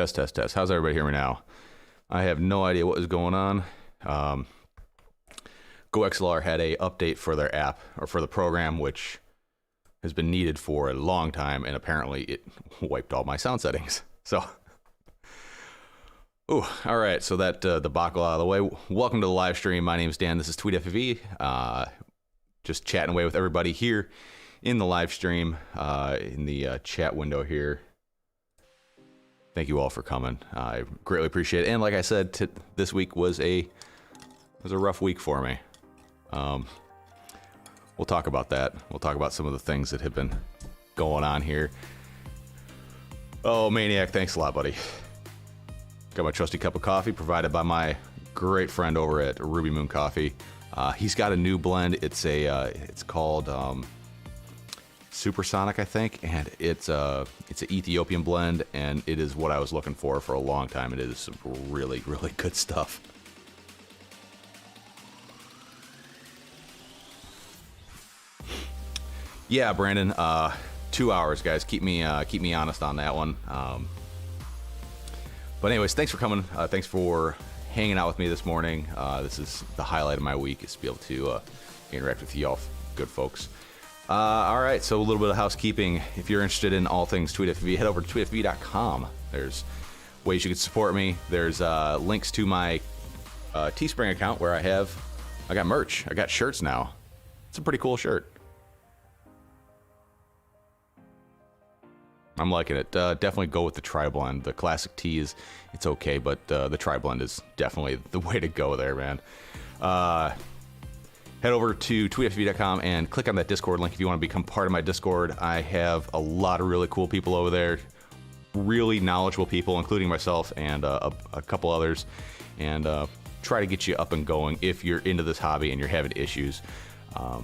Test, test, test. How's everybody hear me now? I have no idea what is going on. GoXLR had a update for their app, or for the program, which has been needed for a long time, and apparently it wiped all my sound settings. So, ooh, all right, so that debacle out of the way. Welcome to the live stream. My name is Dan. This is Tweet FPV. Just chatting away with everybody here in the live stream, in the chat window here. Thank you all for coming. I greatly appreciate it. And like I said, this week was a rough week for me. We'll talk about that. We'll talk about some of the things that have been going on here. Oh, Maniac, thanks a lot, buddy. Got my trusty cup of coffee provided by my great friend over at Ruby Moon Coffee. He's got a new blend. It's called Supersonic, I think, and it's an Ethiopian blend, and it is what I was looking for a long time. It is some really, really good stuff. Yeah, Brandon, 2 hours, guys. Keep me honest on that one. But anyways, thanks for coming. Thanks for hanging out with me this morning. This is the highlight of my week, is to be able to interact with y'all good folks. All right, so a little bit of housekeeping. If you're interested in all things Tweet FPV, head over to tweetfpv.com. There's ways you can support me. There's links to my Teespring account where I got merch. I got shirts now. It's a pretty cool shirt. I'm liking it. Definitely go with the tri-blend. The classic tee it's okay, but the tri-blend is definitely the way to go there, man. Head over to tweetfpv.com and click on that Discord link if you want to become part of my Discord. I have a lot of really cool people over there, really knowledgeable people, including myself and a couple others, and try to get you up and going if you're into this hobby and you're having issues. A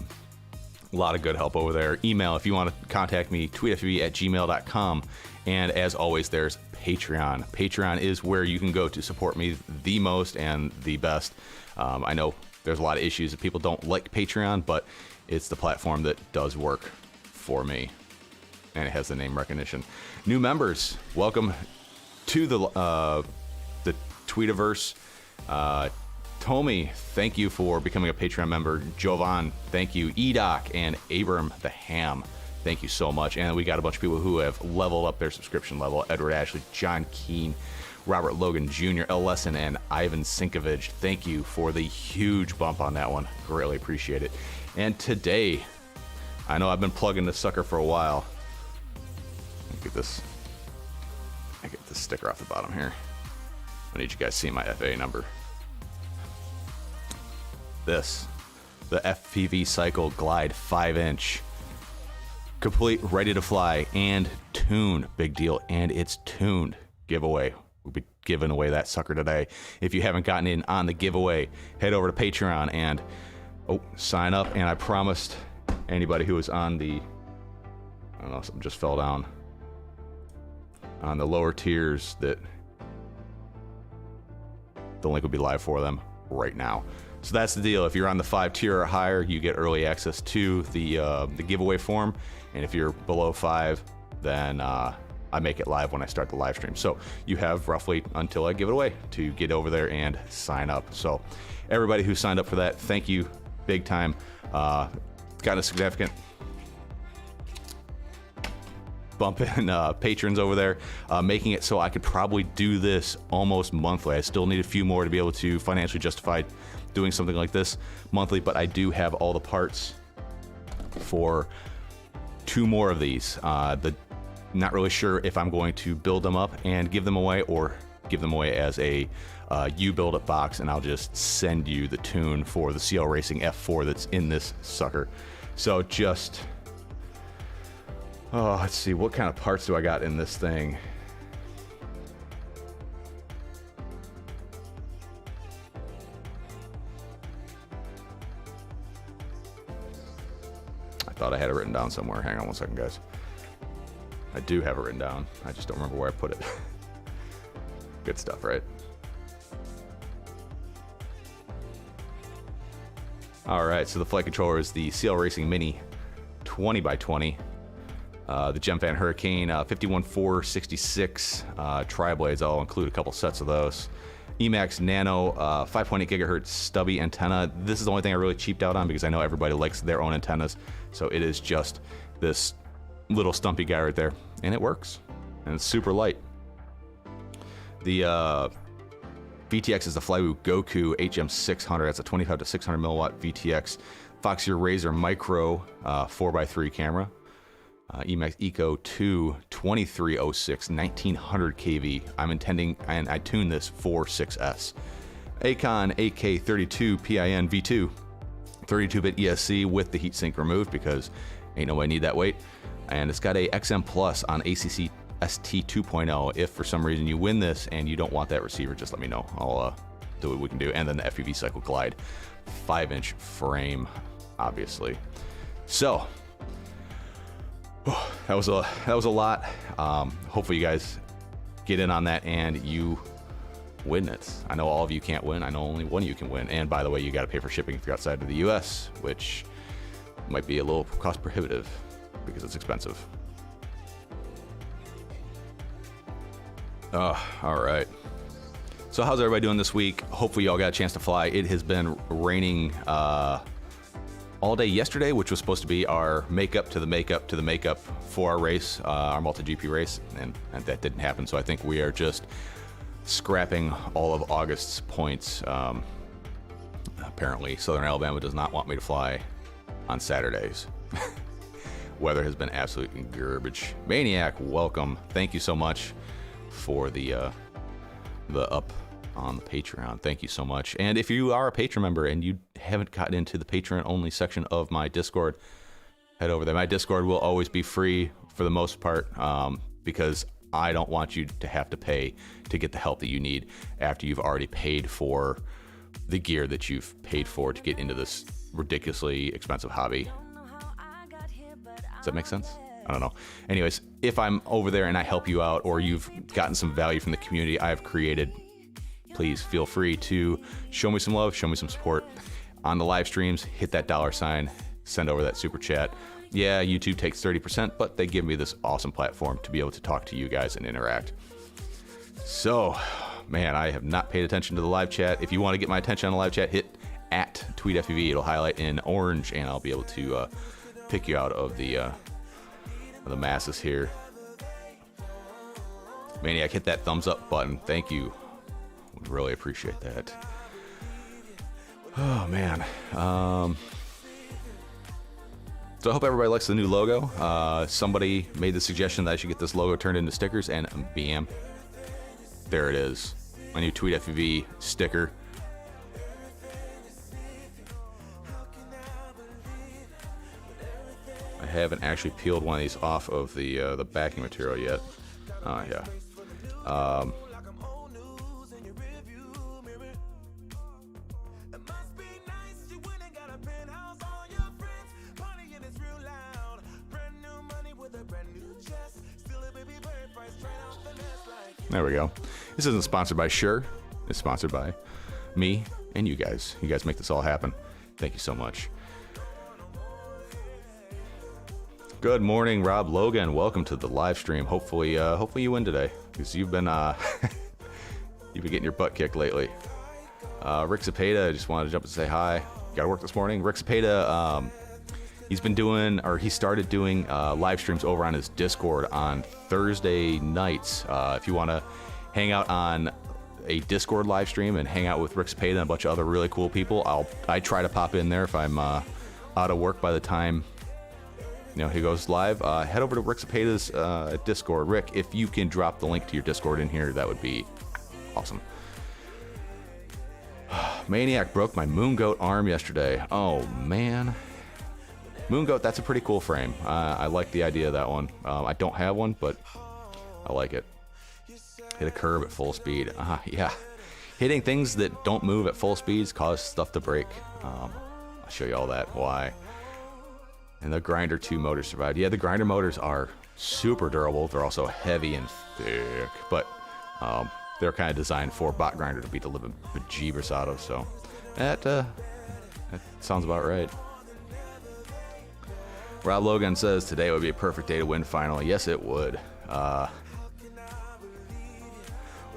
lot of good help over there. Email if you want to contact me, tweetfpv@gmail.com. And as always, there's Patreon. Patreon is where you can go to support me the most and the best. I know there's a lot of issues that people don't like Patreon, but it's the platform that does work for me, and it has the name recognition. New members, welcome to the Tweetiverse. Tommy, thank you for becoming a Patreon member. Jovan, thank you. Edoc and Abram the Ham, thank you so much. And we got a bunch of people who have leveled up their subscription level. Edward Ashley, John Keene, Robert Logan Jr., L. Lesson, and Ivan Sinkovich. Thank you for the huge bump on that one. Greatly appreciate it. And today, I know I've been plugging this sucker for a while. Let me get this sticker off the bottom here. I need you guys to see my FAA number. The FPV Cycle Glide 5-inch. Complete, ready to fly, and tuned. Big deal, and it's tuned. Giveaway. We'll be giving away that sucker today. If you haven't gotten in on the giveaway, head over to Patreon and sign up. And I promised anybody who was on the, I don't know, something just fell down, on the lower tiers, that the link will be live for them right now. So that's the deal. If you're on the 5 tier or higher, you get early access to the giveaway form. And if you're below 5, then I make it live when I start the live stream. So you have roughly until I give it away to get over there and sign up. So everybody who signed up for that, thank you big time. Got a significant bump in patrons over there, making it so I could probably do this almost monthly. I still need a few more to be able to financially justify doing something like this monthly, but I do have all the parts for 2 more of these. Not really sure if I'm going to build them up and give them away, or give them away as a you build it box, and I'll just send you the tune for the CL Racing F4 that's in this sucker. So just, let's see, what kind of parts do I got in this thing? I thought I had it written down somewhere. Hang on one second, guys. I do have it written down. I just don't remember where I put it. Good stuff, right? All right, so the flight controller is the CL Racing Mini 20x20. The Gemfan Hurricane 51466 tri-blades. I'll include a couple sets of those. Emax Nano 5.8 gigahertz stubby antenna. This is the only thing I really cheaped out on because I know everybody likes their own antennas. So it is just this little stumpy guy right there, and it works, and it's super light. The VTX is the Flywoo Goku HM600. That's a 25 to 600 milliwatt VTX Foxeer Razor Micro 4x3 camera. Emax Eco 2 2306 1900 kV. I'm intending, and I tuned this for 6S. Acon AK32 PIN V2 32-bit ESC with the heatsink removed because ain't nobody need that weight. And it's got a XM Plus on ACC ST 2.0. If for some reason you win this and you don't want that receiver, just let me know. I'll do what we can do. And then the FPV Cycle Glide 5-inch frame, obviously. So that was a lot. Hopefully you guys get in on that and you win it. I know all of you can't win. I know only one of you can win. And by the way, you got to pay for shipping if you're outside of the US, which might be a little cost prohibitive because it's expensive. All right. So how's everybody doing this week? Hopefully y'all got a chance to fly. It has been raining all day yesterday, which was supposed to be our makeup to the makeup to the makeup for our race, our multi-GP race, and that didn't happen. So I think we are just scrapping all of August's points. Apparently, Southern Alabama does not want me to fly on Saturdays. Weather has been absolutely garbage. Maniac, welcome. Thank you so much for the up on the Patreon. Thank you so much. And if you are a Patreon member and you haven't gotten into the Patreon only section of my Discord, head over there. My Discord will always be free for the most part because I don't want you to have to pay to get the help that you need after you've already paid for the gear that you've paid for to get into this ridiculously expensive hobby. Does that make sense? I don't know. Anyways, if I'm over there and I help you out or you've gotten some value from the community I've created, please feel free to show me some love, show me some support on the live streams. Hit that $sign, send over that super chat. Yeah, YouTube takes 30%, but they give me this awesome platform to be able to talk to you guys and interact. So, man, I have not paid attention to the live chat. If you want to get my attention on the live chat, hit @TweetFPV. It'll highlight in orange, and I'll be able to pick you out of the masses here. Maniac, hit that thumbs up button. Thank you. Would really appreciate that. Oh man. So I hope everybody likes the new logo. Somebody made the suggestion that I should get this logo turned into stickers, and bam, there it is. My new Tweet FPV sticker. I haven't actually peeled one of these off of the backing material yet. Oh yeah. There we go. This isn't sponsored by Shure. It's sponsored by me and you guys. You guys make this all happen. Thank you so much. Good morning, Rob Logan. Welcome to the live stream. Hopefully you win today because you've been getting your butt kicked lately. Rick Cepeda, I just wanted to jump and say hi. Got to work this morning. Rick Cepeda, he started doing live streams over on his Discord on Thursday nights. If you want to hang out on a Discord live stream and hang out with Rick Cepeda and a bunch of other really cool people, I try to pop in there if I'm out of work by the time he goes live. Head over to Rick Cepeda's Discord. Rick, if you can drop the link to your Discord in here, that would be awesome. Maniac broke my Moon Goat arm yesterday. Oh man. Moon Goat, that's a pretty cool frame. I like the idea of that one. I don't have one, but I like it. Hit a curb at full speed. Yeah. Hitting things that don't move at full speeds cause stuff to break. I'll show you all that, why. And the Grinder 2 motor survived. Yeah, the Grinder motors are super durable. They're also heavy and thick, but they're kind of designed for bot grinder to beat the living bejeebers out of, so that sounds about right. Rob Logan says today would be a perfect day to win finally. Yes, it would.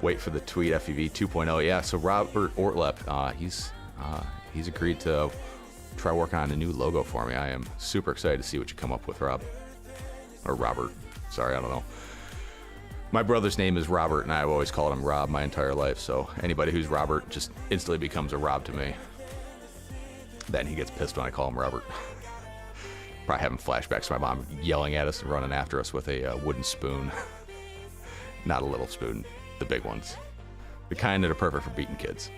Wait for the tweet FPV 2.0. Yeah, so Robert Ortlep, he's agreed to try working on a new logo for me. I am super excited to see what you come up with, Rob. Or Robert. Sorry, I don't know. My brother's name is Robert, and I've always called him Rob my entire life, so anybody who's Robert just instantly becomes a Rob to me. Then he gets pissed when I call him Robert. Probably having flashbacks to my mom yelling at us and running after us with a wooden spoon. Not a little spoon, the big ones. The kind that are perfect for beating kids.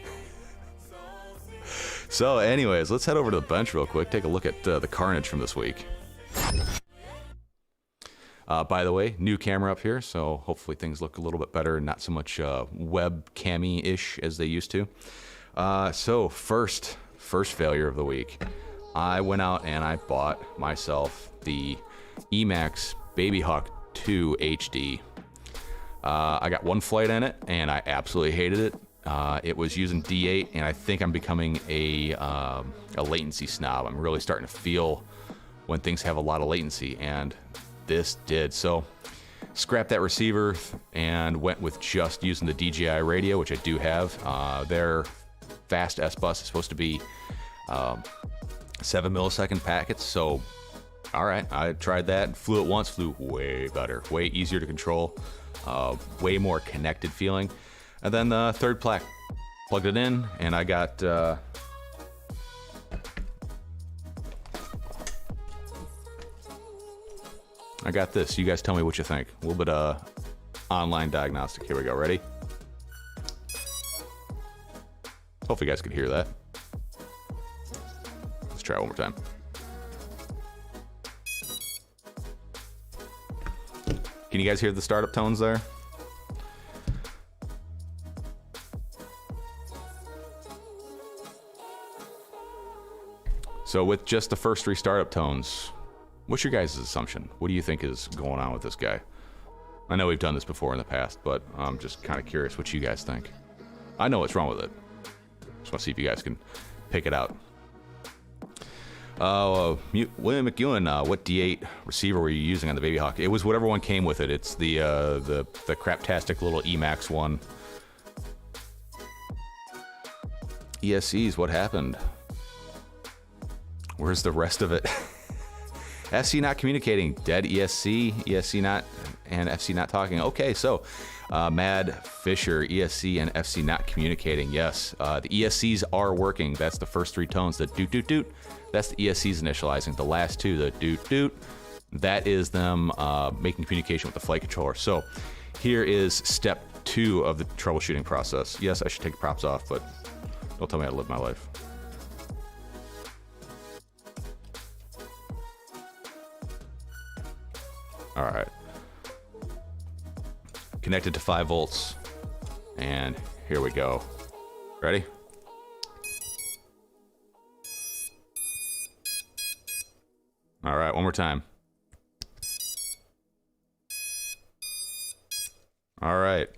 So anyways, let's head over to the bench real quick, take a look at the carnage from this week. By the way, new camera up here, so hopefully things look a little bit better and not so much webcam-ish as they used to. So first failure of the week. I went out and I bought myself the Emax Baby Hawk 2 HD. I got one flight in it and I absolutely hated it. It was using D8 and I think I'm becoming a latency snob. I'm really starting to feel when things have a lot of latency, and this did. So scrapped that receiver and went with just using the DJI radio, which I do have. Their fast S-Bus is supposed to be 7 millisecond packets, so all right, I tried that, flew it once, flew way better, way easier to control, way more connected feeling. And then the third plugged it in, and I got this. You guys tell me what you think. A little bit of online diagnostic. Here we go. Ready? Hopefully you guys could hear that. Let's try it one more time. Can you guys hear the startup tones there? So with just the first 3 startup tones, what's your guys' assumption? What do you think is going on with this guy? I know we've done this before in the past, but I'm just kind of curious what you guys think. I know what's wrong with it. Just want to see if you guys can pick it out. William McEwen, what D8 receiver were you using on the Baby Hawk? It was whatever one came with it. It's the craptastic little Emax one. ESCs, what happened? Where's the rest of it? FC not communicating, dead ESC, ESC not, and FC not talking. Okay, so Mad Fisher, ESC and FC not communicating. Yes, the ESCs are working. That's the first 3 tones, the doot doot doot. That's the ESCs initializing. The last 2, the doot doot, that is them making communication with the flight controller. So here is step 2 of the troubleshooting process. Yes, I should take the props off, but don't tell me how to live my life. All right. Connected to 5 volts. And here we go. Ready? All right, one more time. All right.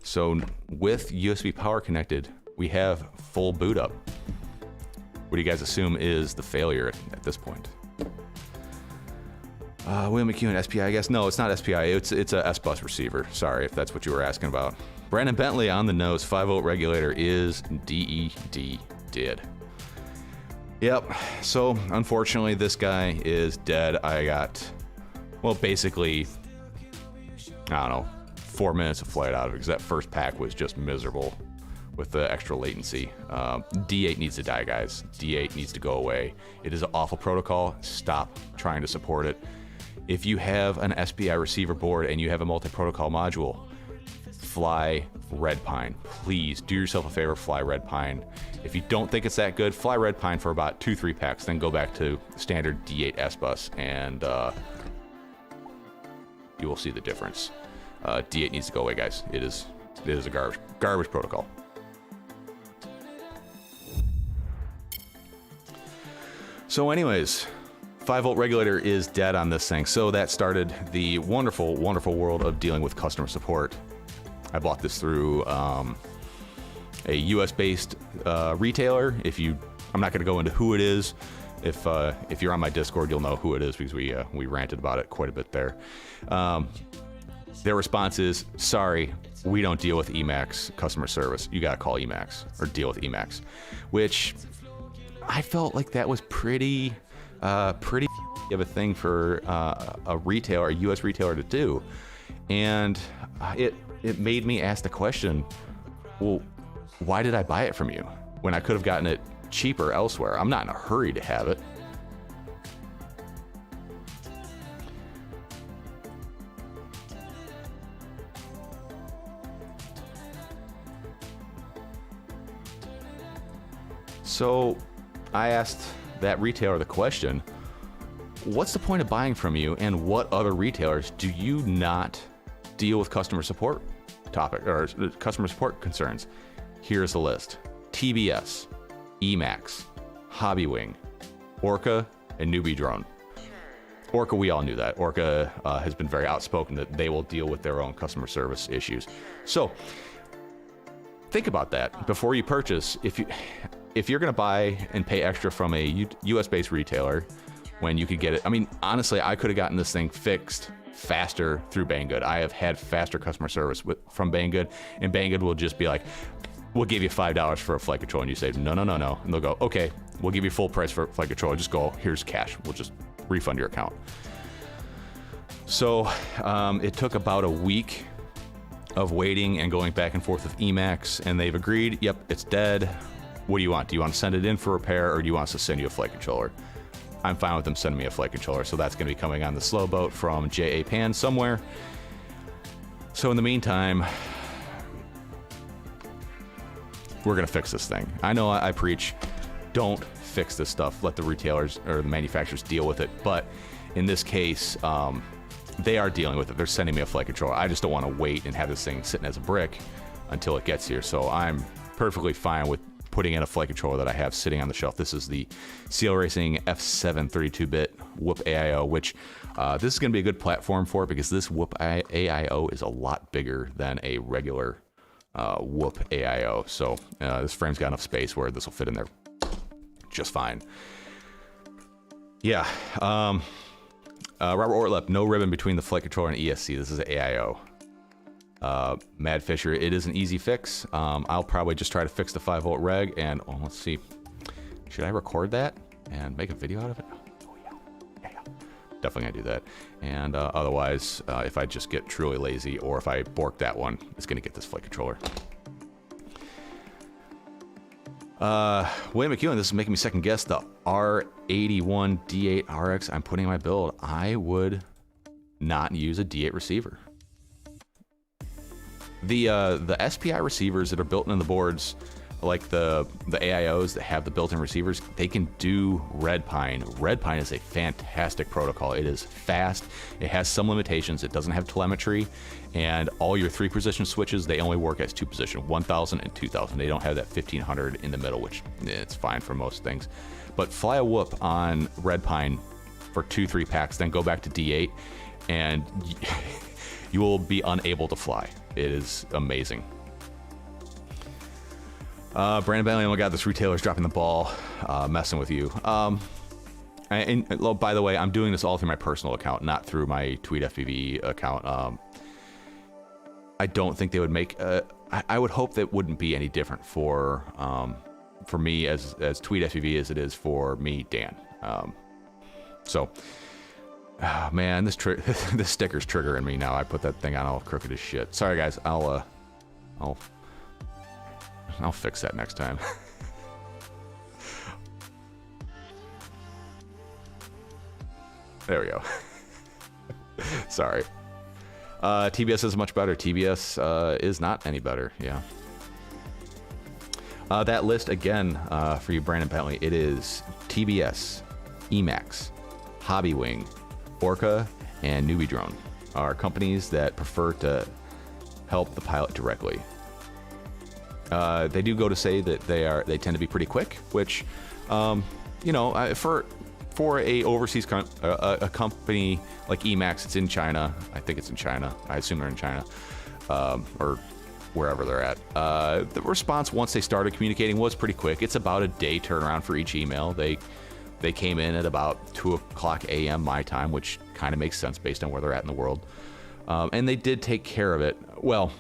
So with USB power connected, we have full boot up. What do you guys assume is the failure at this point? William McEwen, SPI, I guess. No, it's not SPI. It's a S-Bus receiver. Sorry if that's what you were asking about. Brandon Bentley on the nose. 5-volt regulator is DED. Did. Yep. So unfortunately, this guy is dead. I got, well, basically, I don't know, 4 minutes of flight out of it because that first pack was just miserable with the extra latency. D8 needs to die, guys. D8 needs to go away. It is an awful protocol. Stop trying to support it. If you have an SPI receiver board and you have a multi-protocol module, fly Red Pine. Please do yourself a favor, fly Red Pine. If you don't think it's that good, fly Red Pine for about 2-3 packs, then go back to standard D8 S-Bus and you will see the difference. D8 needs to go away, guys. It is a garbage protocol. So anyways, 5-volt regulator is dead on this thing. So that started the wonderful, wonderful world of dealing with customer support. I bought this through a US-based retailer. I'm not going to go into who it is. If you're on my Discord, you'll know who it is because we ranted about it quite a bit there. Their response is, sorry, we don't deal with Emacs customer service. You got to call Emacs or deal with Emacs, which I felt like that was pretty of a thing for a retailer, a U.S. retailer to do. And it made me ask the question, well, why did I buy it from you when I could have gotten it cheaper elsewhere? I'm not in a hurry to have it. So I asked that retailer the question, what's the point of buying from you, and what other retailers do you not deal with customer support customer support concerns? Here's the list: TBS, Emacs, Hobbywing, Orca, and Newbie Drone. Orca, we all knew that. Orca has been very outspoken that they will deal with their own customer service issues. So think about that before you purchase. If you're going to buy and pay extra from a US-based retailer when you could get it, I mean, honestly, I could have gotten this thing fixed faster through Banggood. I have had faster customer service from Banggood, and Banggood will just be like, we'll give you $5 for a flight control, and you say, no. And they'll go, okay, we'll give you full price for flight control. Just go, here's cash. We'll just refund your account. So it took about a week of waiting and going back and forth with Emacs, and they've agreed, yep, it's dead. What do you want? Do you want to send it in for repair, or do you want us to send you a flight controller? I'm fine with them sending me a flight controller, so that's going to be coming on the slow boat from J.A. Pan somewhere. So in the meantime, we're going to fix this thing. I know I preach, don't fix this stuff. Let the retailers or the manufacturers deal with it. But in this case, they are dealing with it. They're sending me a flight controller. I just don't want to wait and have this thing sitting as a brick until it gets here. So I'm perfectly fine with putting in a flight controller that I have sitting on the shelf. This is the CL Racing F7 32-bit Whoop AIO, which this is going to be a good platform for it because this Whoop AIO is a lot bigger than a regular Whoop AIO. So this frame's got enough space where this will fit in there just fine. Yeah. Robert Ortlep, no ribbon between the flight controller and ESC. This is an AIO. Mad Fisher, it is an easy fix. I'll probably just try to fix the 5-volt reg, and let's see. Should I record that and make a video out of it? Oh yeah. Definitely gonna do that. And otherwise, if I just get truly lazy, or if I bork that one, it's gonna get this flight controller. William McEwen, this is making me second guess the R81 D8 RX I'm putting in my build. I would not use a D8 receiver. The SPI receivers that are built into the boards, like the AIOs that have the built-in receivers, they can do Red Pine. Red Pine is a fantastic protocol. It is fast. It has some limitations. It doesn't have telemetry, and all your 3-position switches, they only work as 2-position, 1000 and 2000. They don't have that 1500 in the middle, which it's fine for most things. But fly a Whoop on Red Pine for 2-3 packs, then go back to D8, and you will be unable to fly. It is amazing. Brandon Bailey, oh my god, this retailer's dropping the ball, messing with you. And by the way, I'm doing this all through my personal account, not through my Tweet FPV account. I don't think they would make. I would hope that wouldn't be any different for me as Tweet FPV as it is for me, Dan. So. Oh, man, this sticker's triggering me now. I put that thing on all crooked as shit. Sorry, guys. I'll fix that next time. There we go. Sorry. TBS is much better. TBS is not any better. Yeah. That list again for you, Brandon Bentley. It is TBS, Emacs, Hobbywing, Orca, and Newbie Drone are companies that prefer to help the pilot directly. They do go to say that they tend to be pretty quick, which, you know, for a overseas a company like Emacs, it's in China. I think it's in China. I assume they're in China, or wherever they're at. The response once they started communicating was pretty quick. It's about a day turnaround for each email. They They came in at about 2 o'clock a.m. my time, which kind of makes sense based on where they're at in the world. And they did take care of it. Well,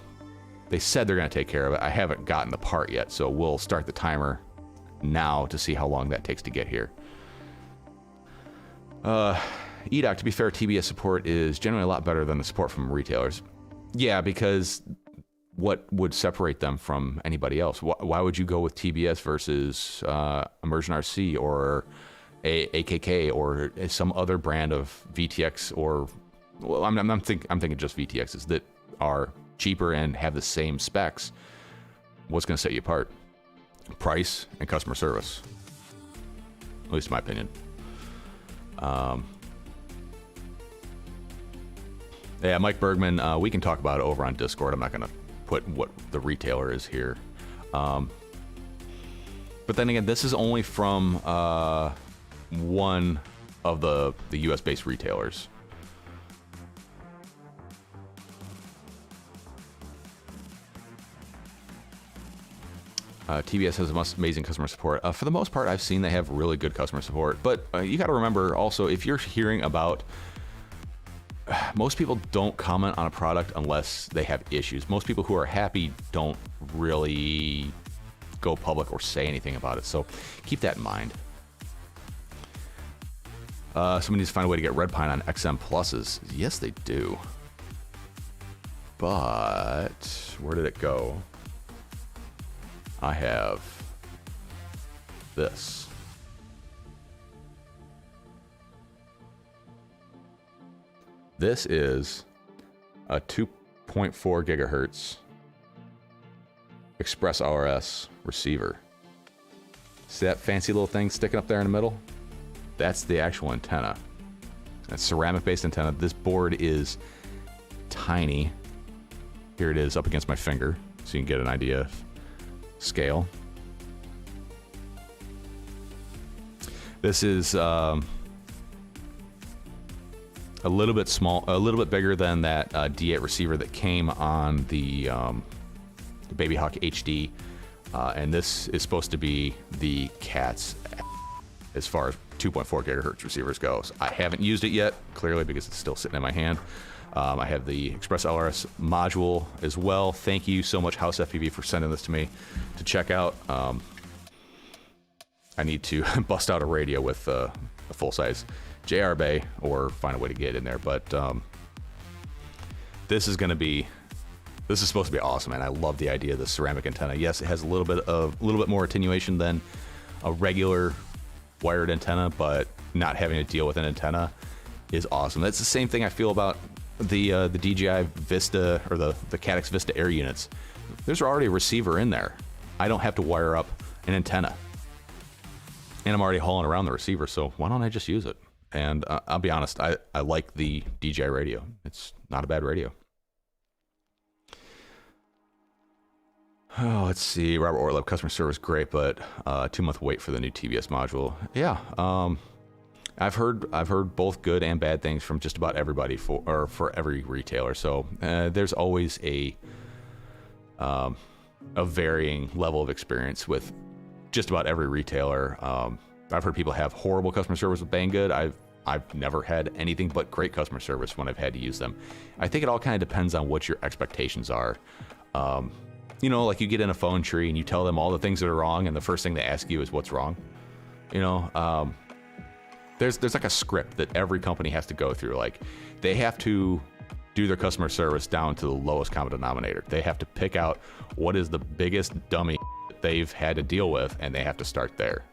they said they're going to take care of it. I haven't gotten the part yet, so we'll start the timer now to see how long that takes to get here. EDOC, to be fair, TBS support is generally a lot better than the support from retailers. Yeah, because what would separate them from anybody else? Why would you go with TBS versus Immersion RC or AKK or some other brand of VTX? Or, well, I'm thinking just VTXs that are cheaper and have the same specs. What's going to set you apart? Price and customer service, at least in my opinion. Yeah, Mike Bergman, we can talk about it over on Discord. I'm not going to put what the retailer is here. But then again, this is only from one of the US-based retailers. TBS has amazing customer support. For the most part, I've seen they have really good customer support. But you got to remember also, if you're hearing about... most people don't comment on a product unless they have issues. Most people who are happy don't really go public or say anything about it. So keep that in mind. Somebody needs to find a way to get red pine on XM Pluses. Yes, they do. But where did it go? I have this. This is a 2.4 gigahertz Express RS receiver. See that fancy little thing sticking up there in the middle? That's the actual antenna. That's ceramic-based antenna. This board is tiny. Here it is up against my finger, so you can get an idea of scale. This is a little bit small, a little bit bigger than that D8 receiver that came on the Baby Hawk HD, and this is supposed to be the cat's as far as 2.4 gigahertz receivers goes. I haven't used it yet, clearly because it's still sitting in my hand. I have the Express LRS module as well. Thank you so much, House FPV, for sending this to me to check out. I need to bust out a radio with a full-size JR bay or find a way to get it in there. But this is supposed to be awesome, and I love the idea of the ceramic antenna. Yes, it has a little bit more attenuation than a regular wired antenna, but not having to deal with an antenna is awesome. That's the same thing I feel about the DJI Vista or the Caddx Vista Air units. There's already a receiver in there. I don't have to wire up an antenna, and I'm already hauling around the receiver, so why don't I just use it? And I'll be honest, I like the DJI radio. It's not a bad radio. Oh, let's see. Robert Orlov, customer service great, but 2-month wait for the new TBS module. Yeah, I've heard both good and bad things from just about everybody for every retailer. So there's always a varying level of experience with just about every retailer. I've heard people have horrible customer service with Banggood. I've never had anything but great customer service when I've had to use them. I think it all kind of depends on what your expectations are. You know, like you get in a phone tree and you tell them all the things that are wrong, and the first thing they ask you is what's wrong. You know, there's like a script that every company has to go through. Like they have to do their customer service down to the lowest common denominator. They have to pick out what is the biggest dummy they've had to deal with, and they have to start there.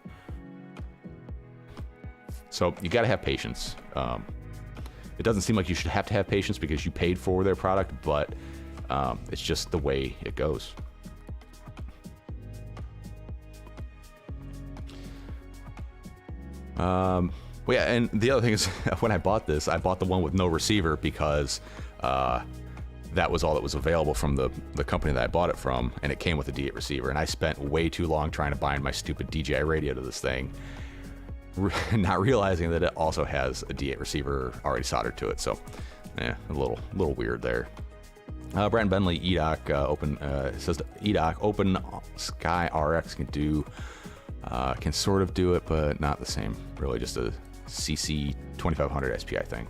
So you got to have patience. It doesn't seem like you should have to have patience because you paid for their product, but it's just the way it goes. Well, yeah, and the other thing is, when I bought this, I bought the one with no receiver because that was all that was available from the company that I bought it from, and it came with a D8 receiver, and I spent way too long trying to bind my stupid DJI radio to this thing, not realizing that it also has a D8 receiver already soldered to it. So, yeah, a little weird there. Brandon Bentley, EDOC says EDOC Open Sky RX can do Can sort of do it, but not the same. Really just a CC 2500 SPI thing.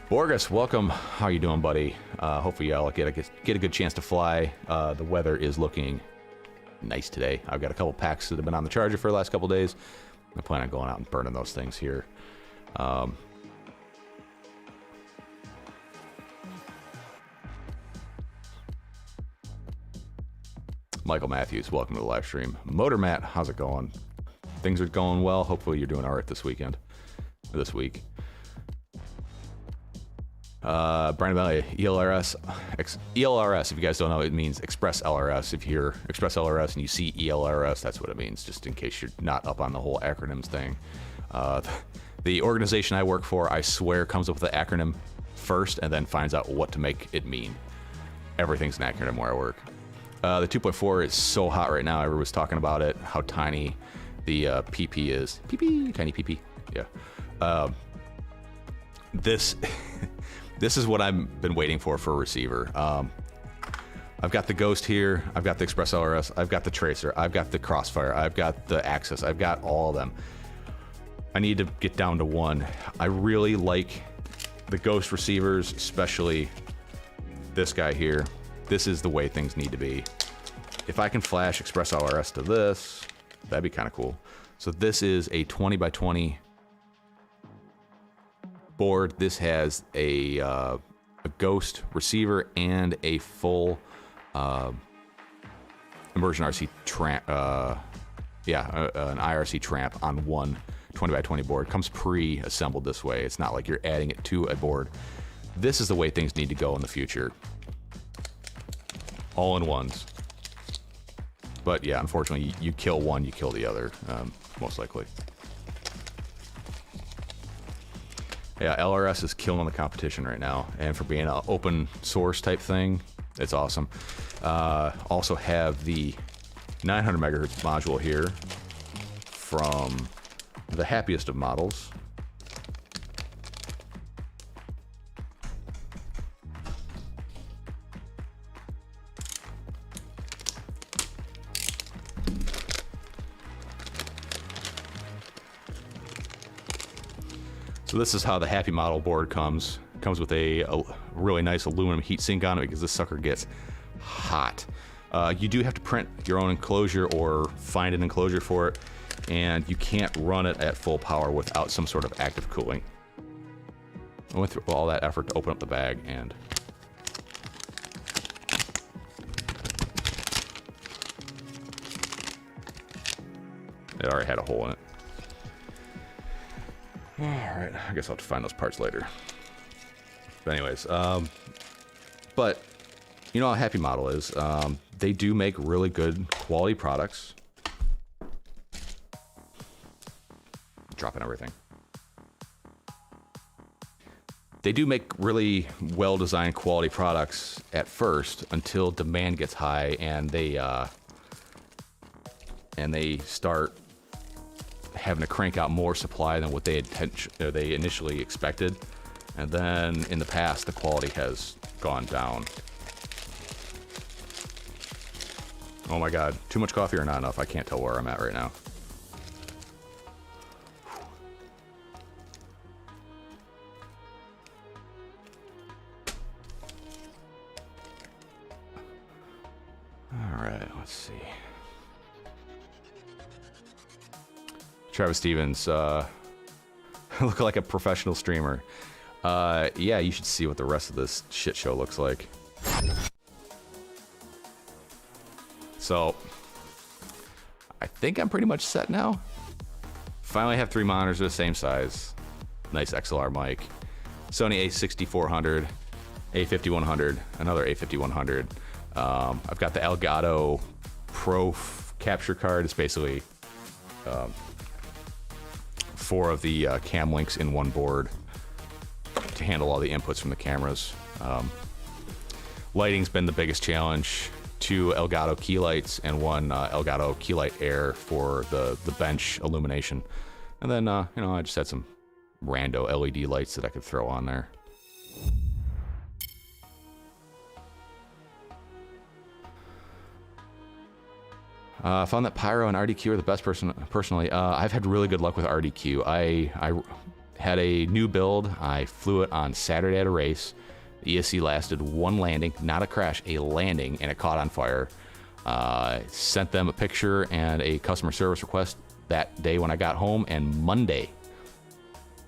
Borges, welcome. How you doing, buddy? Hopefully y'all get a good chance to fly. The weather is looking nice today. I've got a couple packs that have been on the charger for the last couple days. I plan on going out and burning those things here. Michael Matthews, welcome to the live stream. Motor Matt, how's it going? Things are going well. Hopefully you're doing all right this weekend, or this week. Brian Valley, ELRS. ELRS, if you guys don't know, it means Express LRS. If you hear Express LRS and you see ELRS, that's what it means, just in case you're not up on the whole acronyms thing. The organization I work for, I swear, comes up with the acronym first and then finds out what to make it mean. Everything's an acronym where I work. The 2.4 is so hot right now. Everyone's talking about it, how tiny the PP is. PP, tiny PP, yeah. This is what I've been waiting for a receiver. I've got the Ghost here, I've got the Express LRS, I've got the Tracer, I've got the Crossfire, I've got the Axis, I've got all of them. I need to get down to one. I really like the Ghost receivers, especially this guy here. This is the way things need to be. If I can flash Express LRS to this, that'd be kind of cool. So this is a 20 by 20 board. This has a Ghost receiver and a full immersion RC tramp. An IRC tramp on one 20 by 20 board. Comes pre-assembled this way. It's not like you're adding it to a board. This is the way things need to go in the future. All in ones. But yeah, unfortunately, you kill one, you kill the other, most likely. Yeah, LRS is killing the competition right now, and for being an open source type thing, it's awesome. Also have the 900 megahertz module here from the happiest of models. So this is how the Happy model board comes. Comes with a really nice aluminum heatsink on it because this sucker gets hot. You do have to print your own enclosure or find an enclosure for it, and you can't run it at full power without some sort of active cooling. I went through all that effort to open up the bag, and it already had a hole in it. All right, I guess I'll have to find those parts later. But anyways, but you know how Happy Model is. They do make really good quality products. Dropping everything. They do make really well-designed quality products at first until demand gets high and they start having to crank out more supply than what they initially expected, and then in the past the quality has gone down. Oh my god, too much coffee or not enough? I can't tell where I'm at right now. All right, let's see. Travis Stevens, look like a professional streamer. Yeah, you should see what the rest of this shit show looks like. So, I think I'm pretty much set now. Finally have 3 monitors of the same size. Nice XLR mic. Sony A6400, A5100, another A5100. I've got the Elgato Pro capture card. It's basically 4 of the cam links in one board to handle all the inputs from the cameras. Lighting's been the biggest challenge. 2 Elgato key lights and 1 Elgato key light air for the bench illumination. And then, you know, I just had some rando LED lights that I could throw on there. I found that Pyro and RDQ are the best personally. I've had really good luck with RDQ. I had a new build. I flew it on Saturday at a race. The ESC lasted one landing, not a crash, a landing, and it caught on fire. Sent them a picture and a customer service request that day when I got home, and Monday,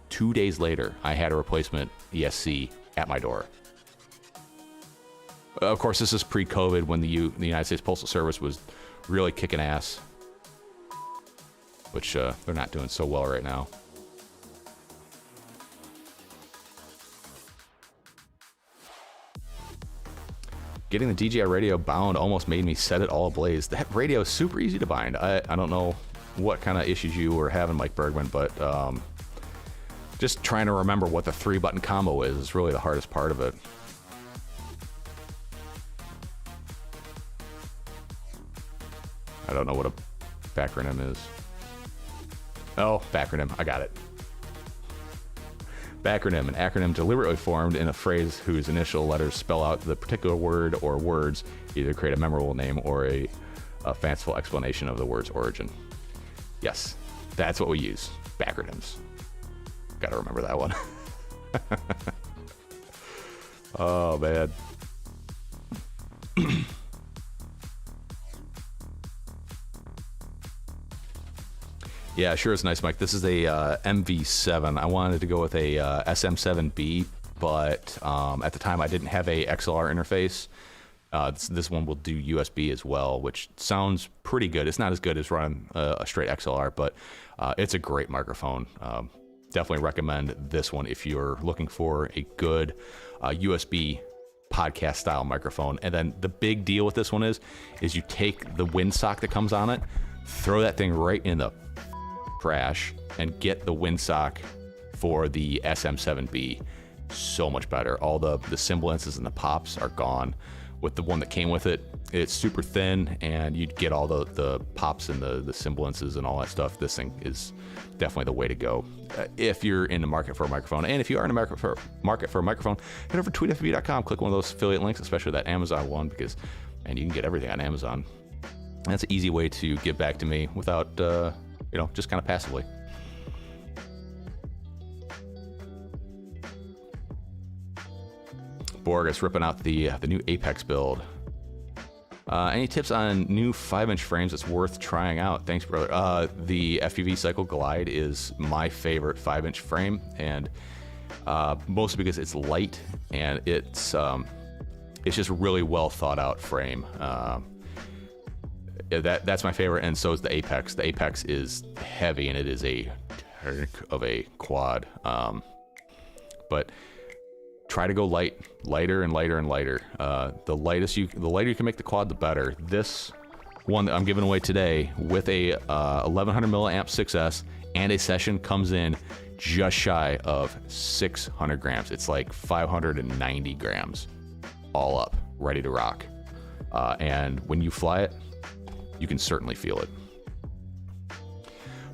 2 days later, I had a replacement ESC at my door. Of course, this is pre-COVID when the United States Postal Service was really kicking ass, which they're not doing so well right now. Getting the DJI radio bound almost made me set it all ablaze. That radio is super easy to bind. I don't know what kind of issues you were having, Mike Bergman, but just trying to remember what the 3-button combo is really the hardest part of it. I don't know what a backronym is. Oh, backronym. I got it. Backronym, an acronym deliberately formed in a phrase whose initial letters spell out the particular word or words, either create a memorable name or a fanciful explanation of the word's origin. Yes, that's what we use. Backronyms. Gotta remember that one. Oh, man. Yeah, sure is nice, Mike. This is a MV7. I wanted to go with a SM7B, but at the time I didn't have a XLR interface. This one will do USB as well, which sounds pretty good. It's not as good as running a straight XLR, but it's a great microphone. Definitely recommend this one if you're looking for a good USB podcast style microphone. And then the big deal with this one is you take the windsock that comes on it, throw that thing right in the trash, and get the windsock for the SM7B. So much better. All the semblances and the pops are gone. With the one that came with it, it's super thin, and you'd get all the pops and the semblances and all that stuff. This thing is definitely the way to go if you're in the market for a microphone. And if you are in the market for a microphone, head over to tweetfpv.com, click one of those affiliate links, especially that Amazon one, because man, you can get everything on Amazon. That's an easy way to give back to me without just kind of passively. Borgus ripping out the new Apex build. Any tips on new 5-inch frames that's worth trying out? Thanks, brother. The FPV Cycle Glide is my favorite 5-inch frame, and mostly because it's light and it's just a really well thought out frame. That's my favorite, and so is the Apex. The Apex is heavy, and it is a tank of a quad. But try to go lighter and lighter and lighter. The lighter you can make the quad, the better. This one that I'm giving away today with a 1100 milliamp 6S and a session comes in just shy of 600 grams. It's like 590 grams, all up, ready to rock. And when you fly it, you can certainly feel it.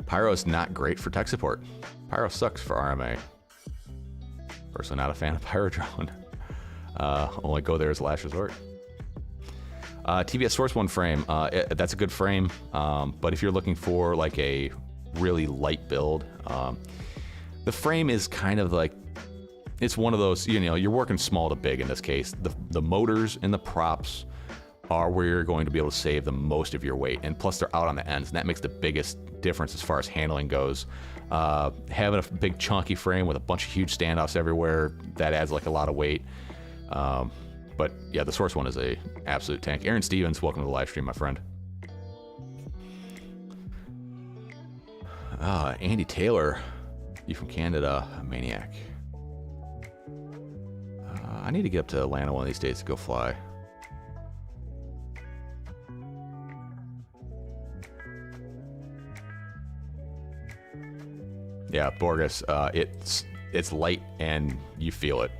Pyro is not great for tech support. Pyro sucks for RMA. Personally not a fan of Pyro drone. Only go there as a last resort. TBS Source One frame, that's a good frame, but if you're looking for like a really light build, the frame is kind of like, it's one of those, you're working small to big in this case. The motors and the props are where you're going to be able to save the most of your weight, and plus they're out on the ends, and that makes the biggest difference as far as handling goes. Having a big chunky frame with a bunch of huge standoffs everywhere, that adds like a lot of weight. But yeah, the Source One is a absolute tank. Aaron Stevens, welcome to the live stream, my friend. Andy Taylor, you from Canada, a maniac. I need to get up to Atlanta one of these days to go fly. Yeah, Borgus, it's light and you feel it.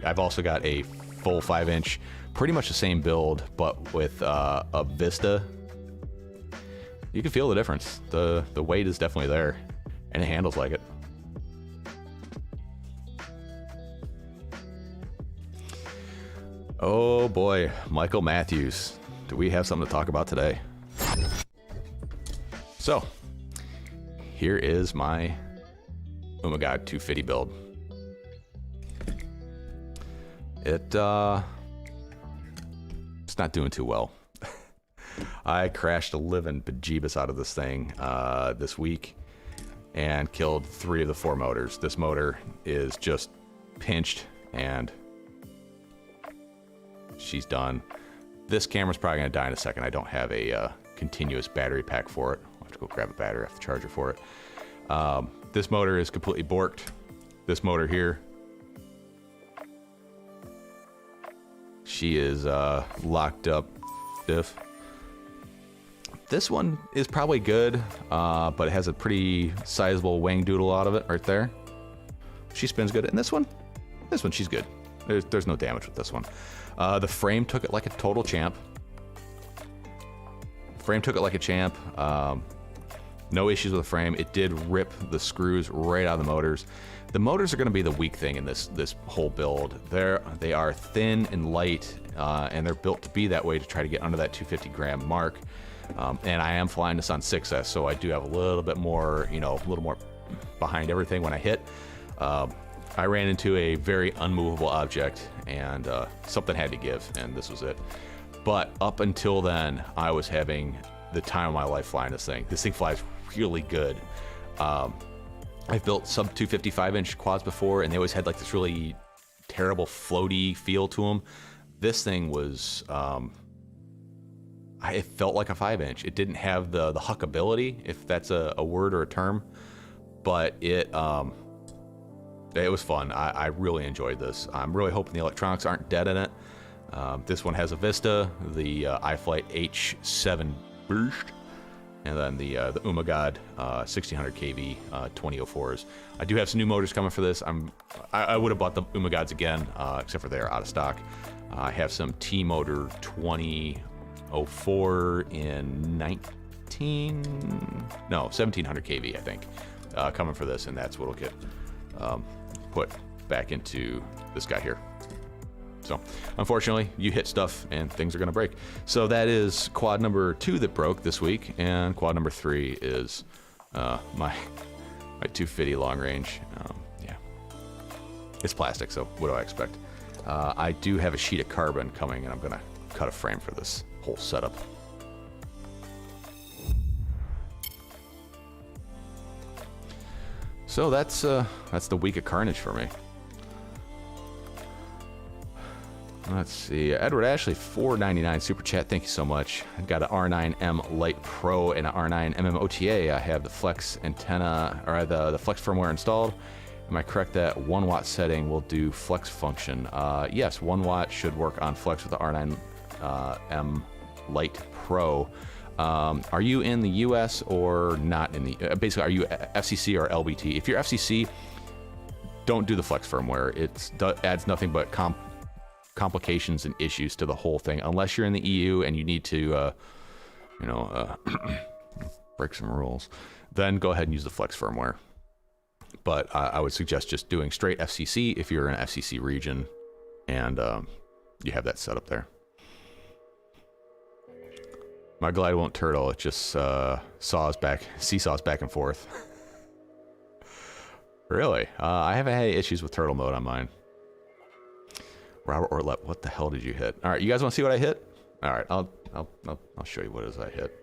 I've also got a full 5-inch, pretty much the same build, but with a Vista. You can feel the difference. The weight is definitely there, and it handles like it. Oh boy, Michael Matthews. Do we have something to talk about today? So here is my oh my god 250 build. It's not doing too well. I crashed a living bejeebus out of this thing this week and killed 3 of the 4 motors. This motor is just pinched and she's done. This camera's probably gonna die in a second. I don't have a continuous battery pack for it. I'll have to go grab a battery off the charger for it. This motor is completely borked. This motor here, she is locked up stiff. This one is probably good, but it has a pretty sizable wang doodle out of it right there. She spins good. And this one she's good. There's no damage with this one. The frame took it like a total champ. No issues with the frame. It did rip the screws right out of the motors. The motors are going to be the weak thing in this whole build. They are thin and light, and they're built to be that way to try to get under that 250 gram mark. And I am flying this on 6S, so I do have a little bit more, a little more behind everything when I hit. I ran into a very unmovable object, and something had to give, and this was it. But up until then, I was having the time of my life flying this thing. This thing flies really good. I've built sub 255-inch quads before, and they always had like this really terrible floaty feel to them. This thing was, it felt like a 5-inch. It didn't have the huckability, if that's a word or a term, but it was fun. I really enjoyed this. I'm really hoping the electronics aren't dead in it. This one has a Vista, the iFlight H7 Burst, and then the Umagod 1600 kV 2004s. I do have some new motors coming for this. I would have bought the Umagods again, except for they're out of stock. I have some T-Motor 2004 in 1700 kV, I think, coming for this, and that's what'll get put back into this guy here. So unfortunately, you hit stuff and things are going to break. So that is quad number 2 that broke this week, and quad number 3 is my 250 long range. Yeah, it's plastic, so what do I expect? I do have a sheet of carbon coming, and I'm going to cut a frame for this whole setup. So that's the week of carnage for me. Let's see, Edward Ashley, $4.99 super chat. Thank you so much. I've got an R9M Lite Pro and an R9 MMOTA. I have the Flex antenna, or the Flex firmware installed. Am I correct that 1 watt setting will do Flex function? Yes, 1 watt should work on Flex with the R9 M Lite Pro. Are you in the US or not in the, basically, are you FCC or LBT? If you're FCC, don't do the Flex firmware. It adds nothing but complications and issues to the whole thing, unless you're in the EU and you need to, break some rules. Then go ahead and use the Flex firmware. But I would suggest just doing straight FCC if you're in an FCC region and you have that set up there. My glide won't turtle, it just seesaws back and forth. Really? I haven't had any issues with turtle mode on mine. Robert Orlett, what the hell did you hit? All right, you guys want to see what I hit? All right, I'll show you what it is I hit.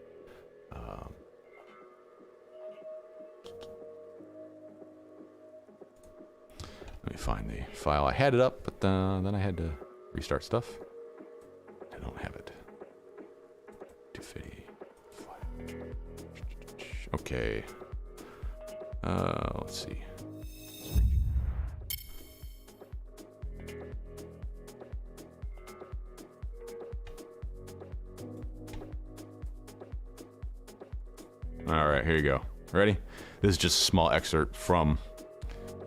Let me find the file. I had it up, but then I had to restart stuff. I don't have it. 250. Okay. Let's see. All right, here you go. Ready? This is just a small excerpt from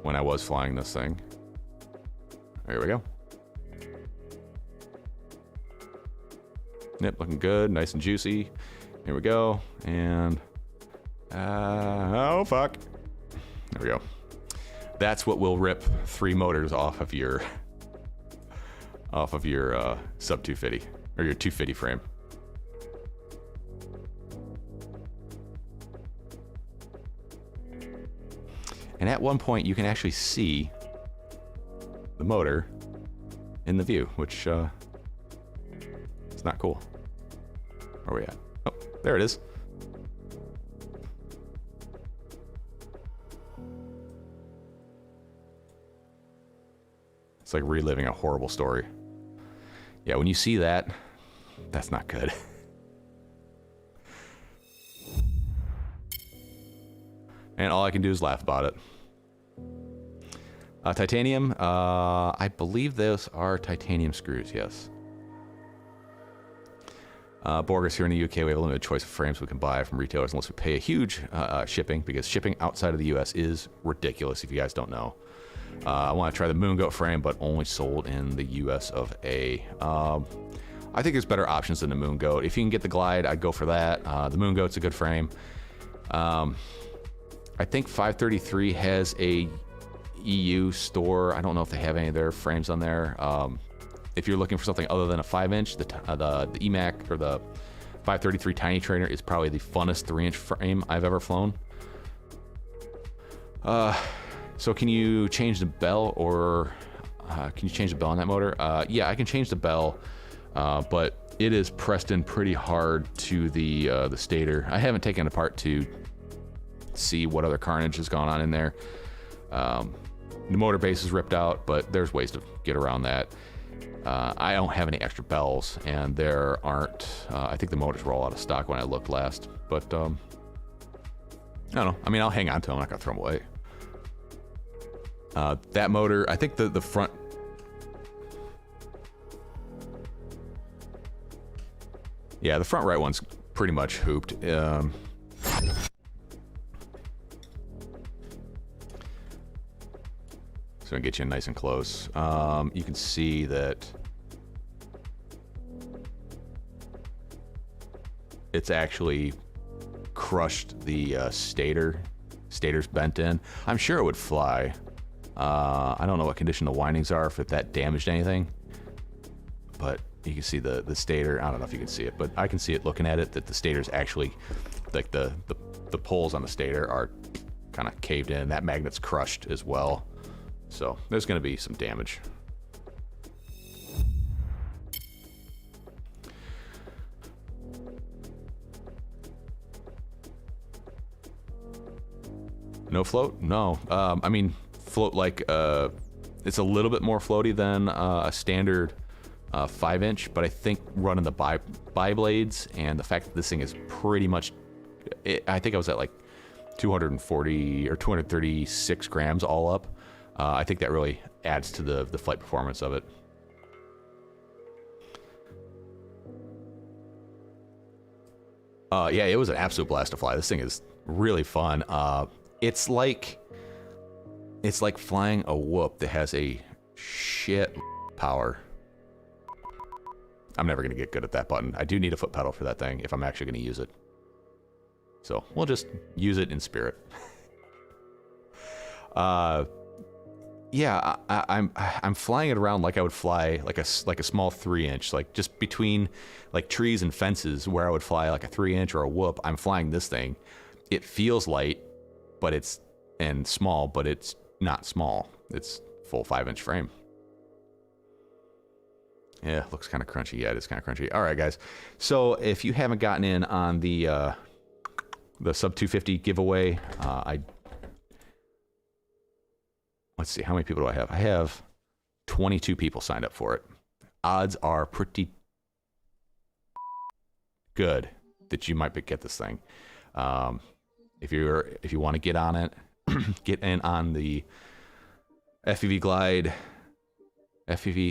when I was flying this thing. There we go. Yep, looking good, nice and juicy. Here we go, and oh fuck. There we go. That's what will rip 3 motors off of your sub 250 or your 250 frame. And at one point, you can actually see the motor in the view, which is not cool. Where are we at? Oh, there it is. It's like reliving a horrible story. Yeah, when you see that, that's not good. And all I can do is laugh about it. Titanium, I believe those are titanium screws, yes. Borges, here in the UK, we have a limited choice of frames we can buy from retailers unless we pay a huge shipping, because shipping outside of the US is ridiculous, if you guys don't know. I want to try the Moon Goat frame, but only sold in the US of A. I think there's better options than the Moon Goat. If you can get the Glide, I'd go for that. The Moon Goat's a good frame. I think 533 has a EU store. I don't know if they have any of their frames on there. If you're looking for something other than a 5-inch, the EMAC or the 533 Tiny Trainer is probably the funnest 3-inch frame I've ever flown. So can you change the bell, or can you change the bell on that motor? Yeah, I can change the bell, but it is pressed in pretty hard to the stator. I haven't taken it apart to see what other carnage has gone on in there. The motor base is ripped out, but there's ways to get around that. I don't have any extra bells, and there aren't. I think the motors were all out of stock when I looked last, but I don't know. I mean, I'll hang on to them. I'm not gonna throw them away. That motor, I think the front. Yeah, the front right one's pretty much hooped. So I get you nice and close. You can see that it's actually crushed the stator. Stator's bent in. I'm sure it would fly. I don't know what condition the windings are, if that damaged anything. But you can see the stator. I don't know if you can see it, but I can see it looking at it, that the stator's actually, like the poles on the stator are kind of caved in. That magnet's crushed as well. So there's going to be some damage. No float? No. I mean, float like it's a little bit more floaty than a standard 5-inch, but I think running the bi blades and the fact that this thing is pretty much, I think I was at like 240 or 236 grams all up. I think that really adds to the flight performance of it. Yeah, it was an absolute blast to fly. This thing is really fun. It's like flying a whoop that has a shit power. I'm never gonna get good at that button. I do need a foot pedal for that thing if I'm actually gonna use it. So we'll just use it in spirit. Yeah, I'm flying it around like I would fly like a small 3-inch, like just between like trees and fences where I would fly like a 3-inch or a whoop. I'm flying this thing. It feels light, but it's small, but it's not small. It's full 5-inch frame. Yeah, looks kind of crunchy. Yeah, it is kind of crunchy. All right, guys. So if you haven't gotten in on the sub 250 giveaway, let's see, how many people do I have? I have 22 people signed up for it. Odds are pretty good that you might get this thing. If you want to get on it, get in on the FPV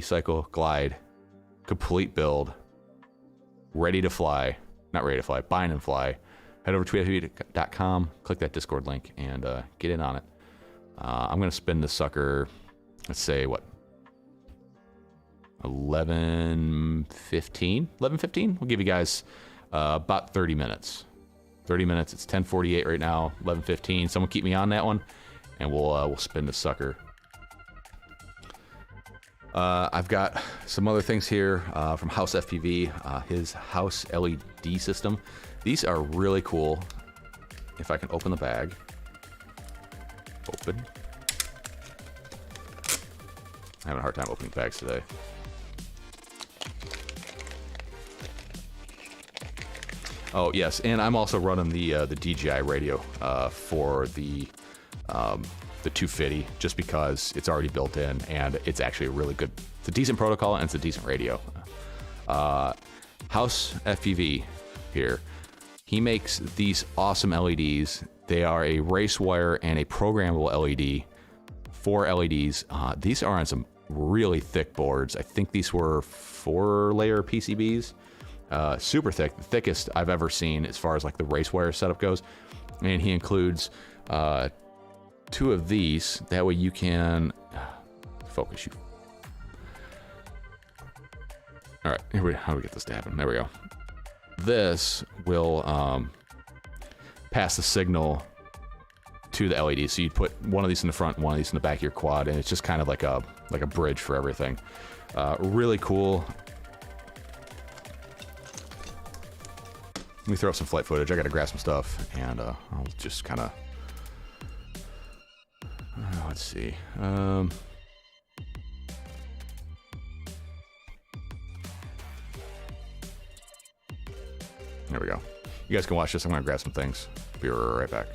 Cycle Glide, complete build, ready to fly. Not ready to fly, bind and fly. Head over to FPV.com, click that Discord link, and get in on it. I'm gonna spin this sucker, let's say what, 11:15. We'll give you guys about 30 minutes. 30 minutes. It's 10:48 right now. 11:15. Someone keep me on that one, and we'll spin this sucker. I've got some other things here from House FPV, his house LED system. These are really cool. If I can open the bag. Open. I'm having a hard time opening bags today. Oh yes, and I'm also running the DJI radio for the 250, just because it's already built in and it's actually a really good. It's a decent protocol and it's a decent radio. House FPV here. He makes these awesome LEDs. They are a race wire and a programmable LED. 4 LEDs. These are on some really thick boards. I think these were 4-layer PCBs. Super thick, the thickest I've ever seen as far as like the race wire setup goes. And he includes 2 of these. That way you can focus you. All right, how do we get this to happen? There we go. This will pass the signal to the LED. So you put one of these in the front, one of these in the back of your quad, and it's just kind of like a bridge for everything. Really cool. Let me throw up some flight footage. I gotta grab some stuff, and I'll just kind of let's see. There we go. You guys can watch this. I'm gonna grab some things. Be right back.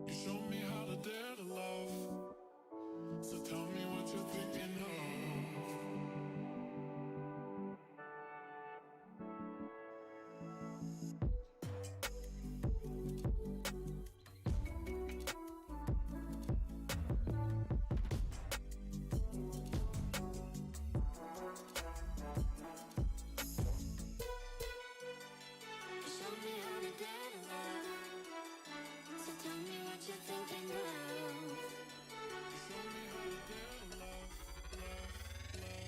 You showed me how to dare to love. So tell me what you're thinking of. You showed me how to dare to love. So tell me what you're thinking of. You showed me how to dare to love, love, love.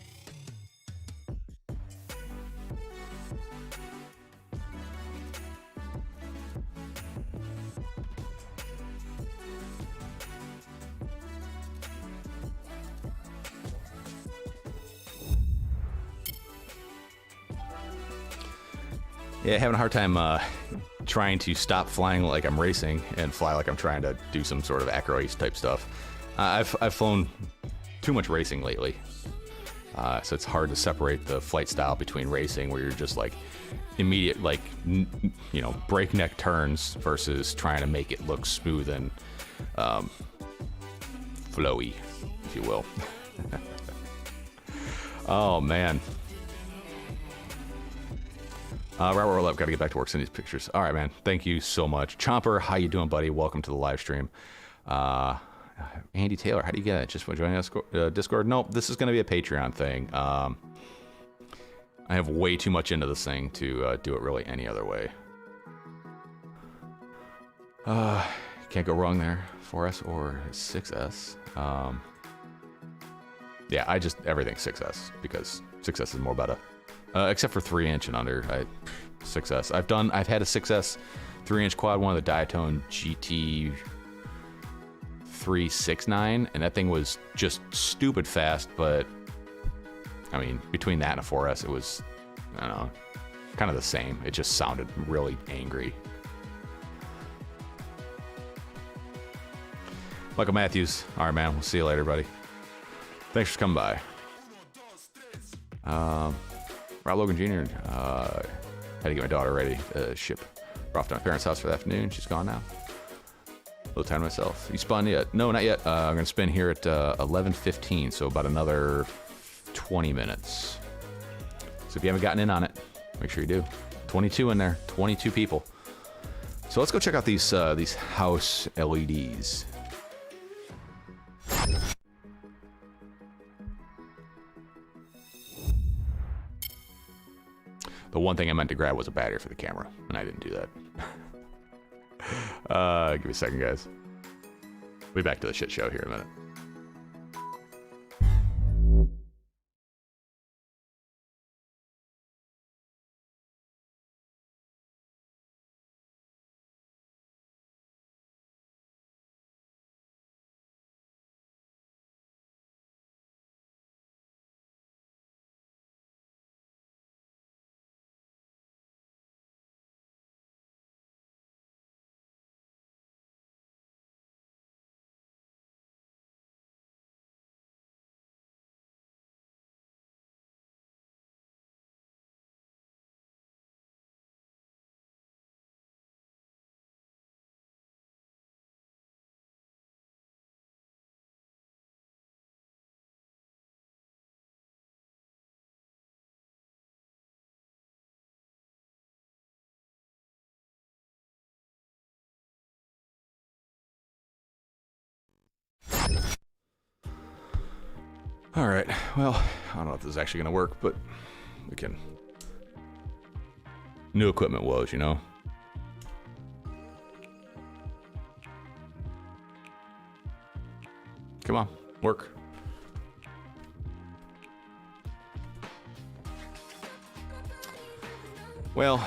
Yeah, having a hard time trying to stop flying like I'm racing and fly like I'm trying to do some sort of acro ace type stuff. I've flown too much racing lately, so it's hard to separate the flight style between racing, where you're just like immediate, like breakneck turns, versus trying to make it look smooth and flowy, if you will. Oh man. Robert, roll up. Got to get back to work, send these pictures. All right, man. Thank you so much. Chomper, how you doing, buddy? Welcome to the live stream. Andy Taylor, how do you get it? Just joining us Discord? Nope, this is going to be a Patreon thing. I have way too much into this thing to do it really any other way. Can't go wrong there. 4S or 6S. Yeah, everything's 6S because 6S is more better. Except for 3-inch and under, 6S. I've had a 6S 3-inch quad, one of the Diatone GT 369, and that thing was just stupid fast, but I mean, between that and a 4S, it was, I don't know, kind of the same. It just sounded really angry. Michael Matthews, all right, man, we'll see you later, buddy. Thanks for coming by. Rob Logan Jr. Had to get my daughter ready to ship her off to my parents' house for the afternoon. She's gone now. A little time to myself. You spun yet? No, not yet. I'm going to spin here at 11:15, so about another 20 minutes. So if you haven't gotten in on it, make sure you do. 22 in there, 22 people. So let's go check out these house LEDs. The one thing I meant to grab was a battery for the camera, and I didn't do that. Give me a second, guys. We'll be back to the shit show here in a minute. All right, well, I don't know if this is actually gonna work, but we can. New equipment woes, you know? Come on, work. Well,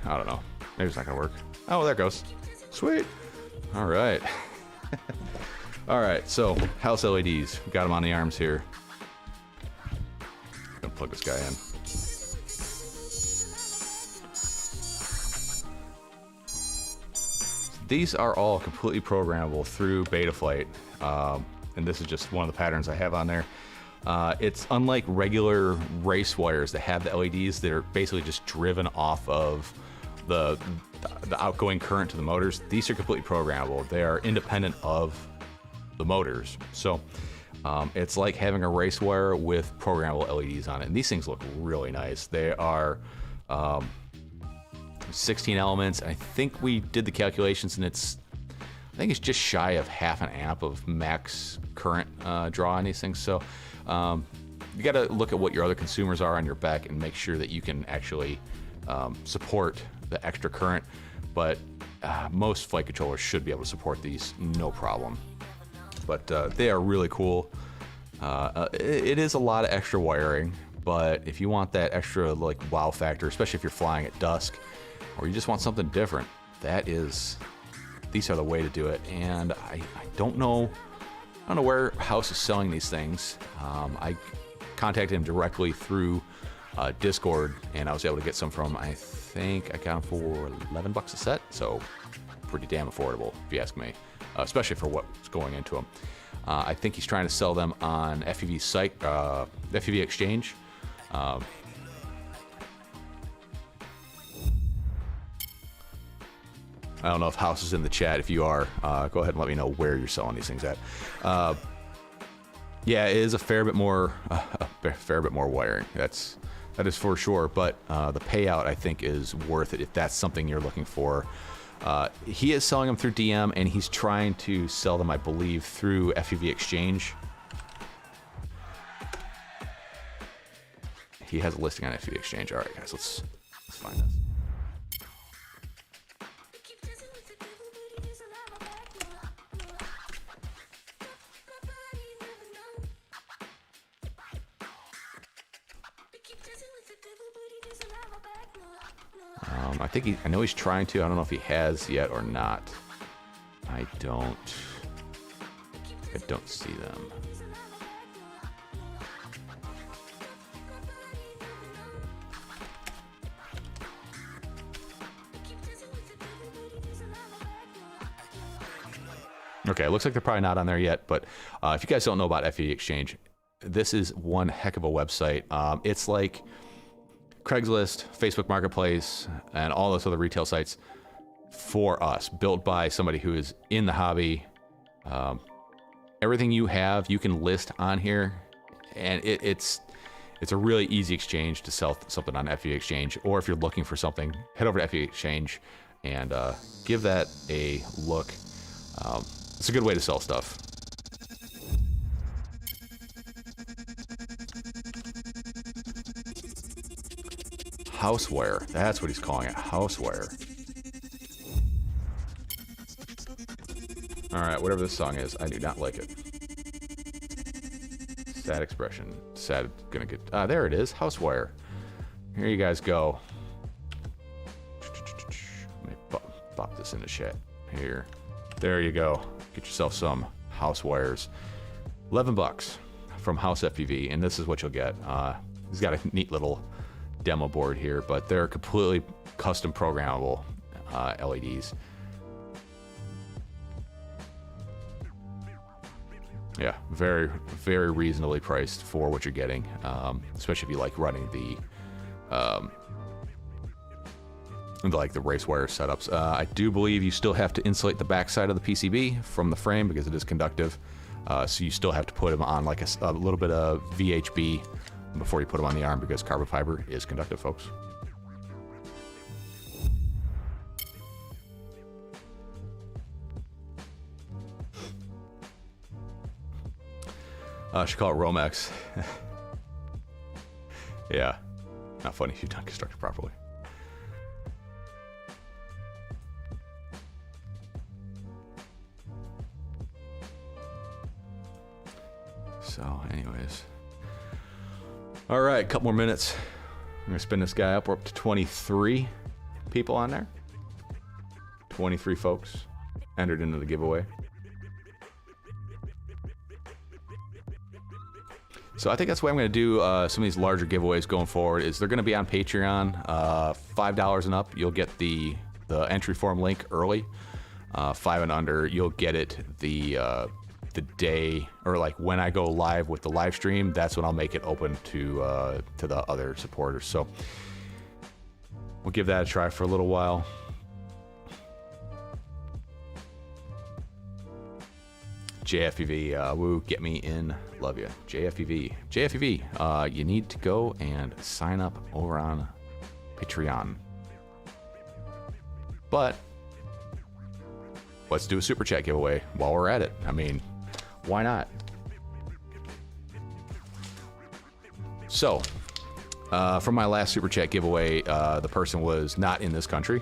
I don't know. Maybe it's not gonna work. Oh, there it goes. Sweet. All right. All right, so house LEDs. We got them on the arms here. Gonna plug this guy in. These are all completely programmable through Betaflight, and this is just one of the patterns I have on there. It's unlike regular race wires that have the LEDs that are basically just driven off of the outgoing current to the motors. These are completely programmable. They are independent of the motors. So it's like having a race wire with programmable LEDs on it. And these things look really nice. They are 16 elements. I think we did the calculations and I think it's just shy of half an amp of max current draw on these things. So you got to look at what your other consumers are on your back and make sure that you can actually support the extra current. But most flight controllers should be able to support these no problem. But they are really cool. It is a lot of extra wiring, but if you want that extra like wow factor, especially if you're flying at dusk or you just want something different, these are the way to do it. And I don't know where House is selling these things. I contacted him directly through Discord, and I was able to get some from, I think I got them for $11 a set, so pretty damn affordable if you ask me. Especially for what's going into them. I think he's trying to sell them on FPV Exchange. I don't know if House is in the chat. If you are, go ahead and let me know where you're selling these things at. Yeah, it is a fair bit more wiring. That's That is for sure, but the payout, I think, is worth it if that's something you're looking for. He is selling them through DM, and he's trying to sell them, I believe, through FPV Exchange. He has a listing on FPV Exchange. All right, guys, let's find this. I know he's trying to. I don't know if he has yet or not. I don't see them. Okay, it looks like they're probably not on there yet, but if you guys don't know about FPV Exchange, this is one heck of a website. It's like Craigslist, Facebook Marketplace, and all those other retail sites for us, built by somebody who is in the hobby. Everything you have, you can list on here, and it's a really easy exchange to sell something on FPV Exchange. Or if you're looking for something, head over to FPV Exchange and give that a look. It's a good way to sell stuff. Houseware. That's what he's calling it. Houseware. Alright, whatever this song is, I do not like it. Sad expression. Sad gonna get... there it is. Houseware. Here you guys go. Let me pop this into chat. Here. There you go. Get yourself some housewares. $11 from House FPV, and this is what you'll get. He's got a neat little demo board here, but they're completely custom programmable LEDs. Yeah, very, very reasonably priced for what you're getting, especially if you like running the race wire setups. I do believe you still have to insulate the backside of the PCB from the frame because it is conductive, so you still have to put them on like a little bit of VHB before you put them on the arm because carbon fiber is conductive, folks. I should call it Romex. Yeah, not funny if you've done constructed properly. So, anyways. All right, a couple more minutes. I'm gonna spin this guy up. We're up to 23 people on there. 23 folks entered into the giveaway. So I think that's the way I'm going to do some of these larger giveaways going forward. Is they're going to be on Patreon. $5 and up, you'll get the entry form link early. 5 and under, you'll get it the day, or like when I go live with the live stream. That's when I'll make it open to the other supporters. So we'll give that a try for a little while. JFPV, woo, get me in, love you. JFPV, you need to go and sign up over on Patreon. But let's do a super chat giveaway while we're at it. I mean, why not? So, from my last super chat giveaway, the person was not in this country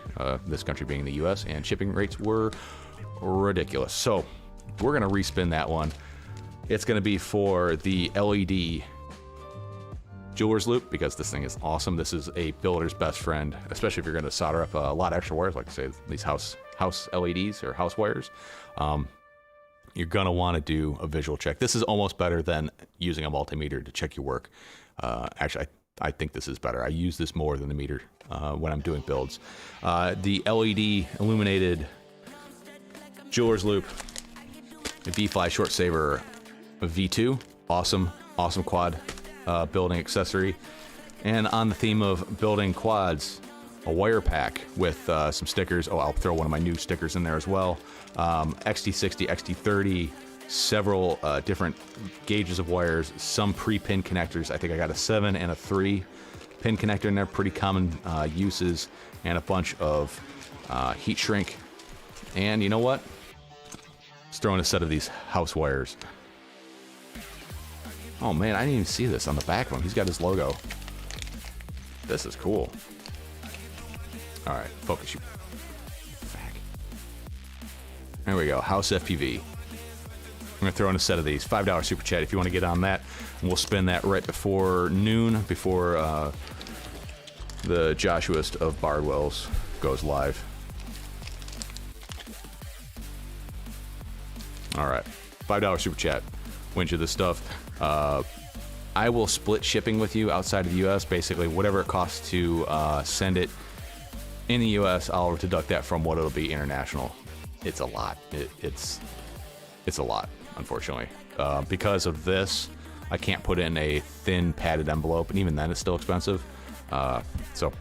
being the US, and shipping rates were ridiculous. So we're gonna respin that one. It's gonna be for the LED jeweler's loop, because this thing is awesome. This is a builder's best friend, especially if you're gonna solder up a lot of extra wires, like I say, these house LEDs or house wires. You're gonna wanna do a visual check. This is almost better than using a multimeter to check your work. Actually, I think this is better. I use this more than the meter when I'm doing builds. The LED illuminated jeweler's loop, a B-Fly Short Saver V2, awesome quad building accessory. And on the theme of building quads, a wire pack with some stickers. Oh, I'll throw one of my new stickers in there as well. XT60, XT30, several different gauges of wires, some pre-pin connectors. I think I got a 7 and a 3 pin connector in there, pretty common uses, and a bunch of heat shrink. And you know what? Let's throw in a set of these house wires. Oh man, I didn't even see this on the back of him. He's got his logo. This is cool. All right, focus you. Back. There we go, House FPV. I'm gonna throw in a set of these. $5 super chat if you want to get on that. And we'll spin that right before noon, before the Joshuaist of Bardwell's goes live. All right, $5 super chat. Wins you this stuff. I will split shipping with you outside of the U.S. Basically, whatever it costs to send it in the U.S., I'll deduct that from what it'll be international. It's a lot. It's a lot, unfortunately. Because of this, I can't put in a thin padded envelope, and even then it's still expensive. So,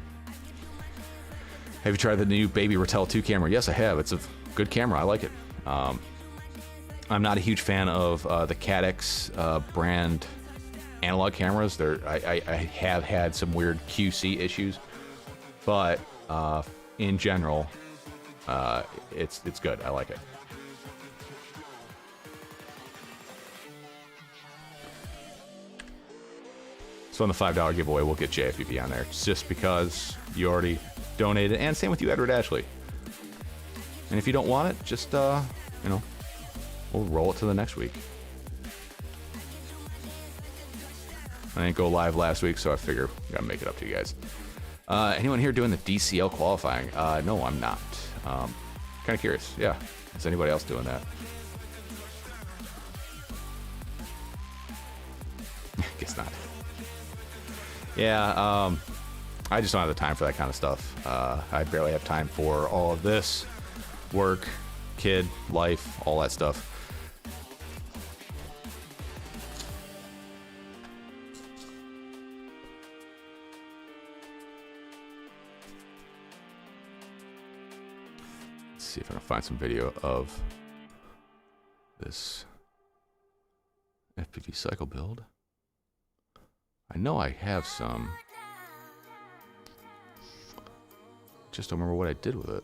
have you tried the new Baby Ratel 2 camera? Yes, I have. It's a good camera. I like it. I'm not a huge fan of the Cadex brand analog cameras. I have had some weird QC issues, but in general, it's good. I like it. So on the $5 giveaway, we'll get JFPV on there, just because you already donated, and same with you, Edward Ashley. And if you don't want it, just you know, we'll roll it to the next week. I didn't go live last week, so I figure I gotta make it up to you guys. Anyone here doing the DCL qualifying? No, I'm not. Kind of curious. Yeah, is anybody else doing that? Guess not. Yeah, I just don't have the time for that kind of stuff. I barely have time for all of this. Work, kid, life, all that stuff. Let's see if I can find some video of this FPV Cycle build. I know I have some. Just don't remember what I did with it.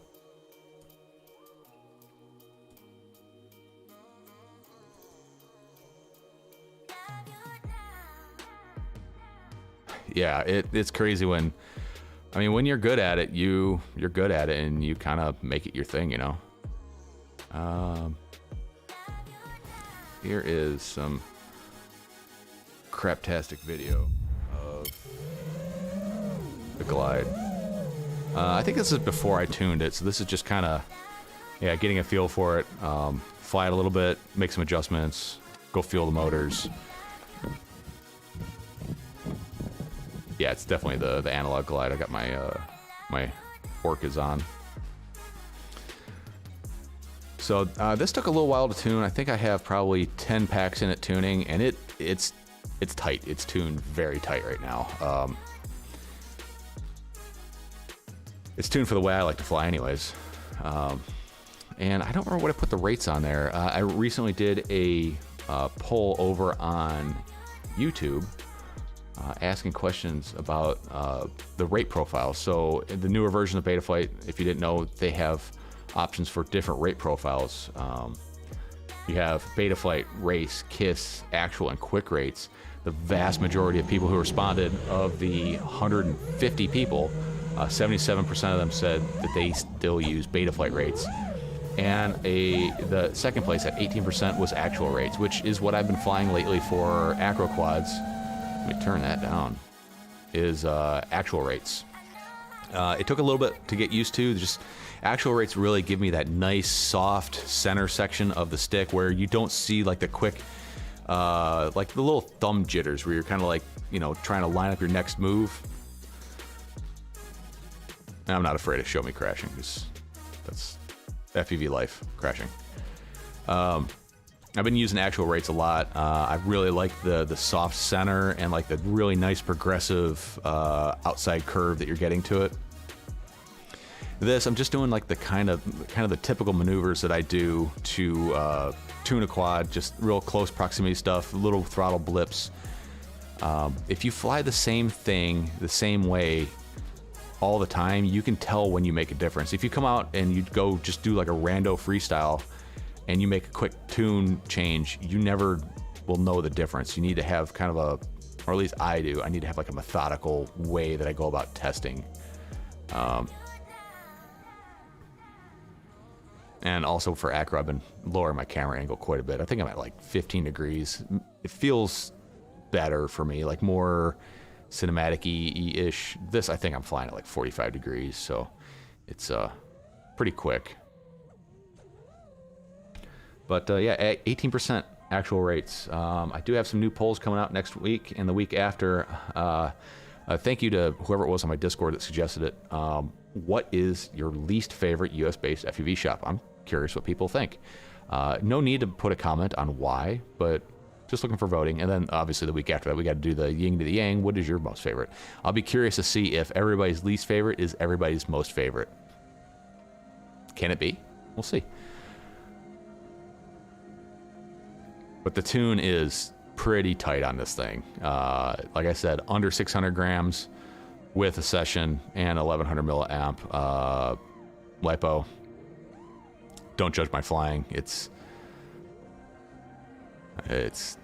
Yeah, it's crazy when, I mean, when you're good at it, you're good at it, and you kind of make it your thing, you know. Here is some craptastic video of the Glide. I think this is before I tuned it, so this is just kind of, yeah, getting a feel for it. Fly it a little bit, make some adjustments, go feel the motors. Yeah, it's definitely the analog Glide. I got my my Orcas on. So this took a little while to tune. I think I have probably 10 packs in it tuning, and it's tight. It's tuned very tight right now. It's tuned for the way I like to fly anyways. And I don't remember what I put the rates on there. I recently did a poll over on YouTube asking questions about the rate profile. So in the newer version of Betaflight, if you didn't know, they have options for different rate profiles. You have Betaflight, Race, KISS, Actual, and Quick rates. The vast majority of people who responded, of the 150 people, 77% of them said that they still use Betaflight rates. And the second place at 18% was Actual rates, which is what I've been flying lately for acro quads. Let me turn that down. Is Actual rates. It took a little bit to get used to. Just Actual rates really give me that nice soft center section of the stick where you don't see like the quick, like the little thumb jitters where you're kind of like, you know, trying to line up your next move. I'm not afraid of show me crashing, because that's FPV life, crashing. I've been using Actual rates a lot. I really like the soft center and like the really nice progressive outside curve that you're getting to it. This, I'm just doing like the kind of the typical maneuvers that I do to tune a quad, just real close proximity stuff, little throttle blips, If you fly the same thing the same way all the time, you can tell when you make a difference. If you come out and you go just do like a rando freestyle and you make a quick tune change, you never will know the difference. You need to have kind of a, or at least I do, I need to have like a methodical way that I go about testing. And also for acro, I've been lowering my camera angle quite a bit. I think I'm at like 15 degrees. It feels better for me, like more cinematic-y-ish. This, I think I'm flying at like 45 degrees, so it's pretty quick. But yeah, at 18% actual rates. I do have some new polls coming out next week and the week after. Thank you to whoever it was on my Discord that suggested it. What is your least favorite US-based FPV shop? I'm curious what people think. No need to put a comment on why, but just looking for voting. And then obviously the week after that, we got to do the yin to the yang. What is your most favorite? I'll be curious to see if everybody's least favorite is everybody's most favorite. Can it be? We'll see. But the tune is pretty tight on this thing. Like I said, under 600 grams with a session and 1100 milliamp LiPo. Don't judge my flying. It's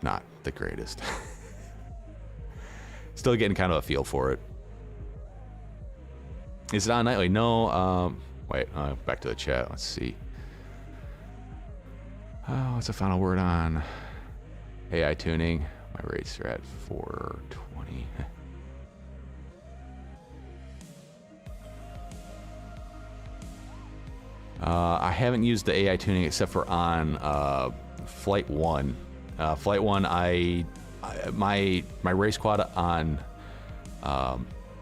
not the greatest. Still getting kind of a feel for it. Is it on nightly? No. Wait, back to the chat. Let's see. Oh, what's the final word on AI tuning? My rates are at 420. I haven't used the AI tuning except for on Flight 1. Flight 1, my race quad on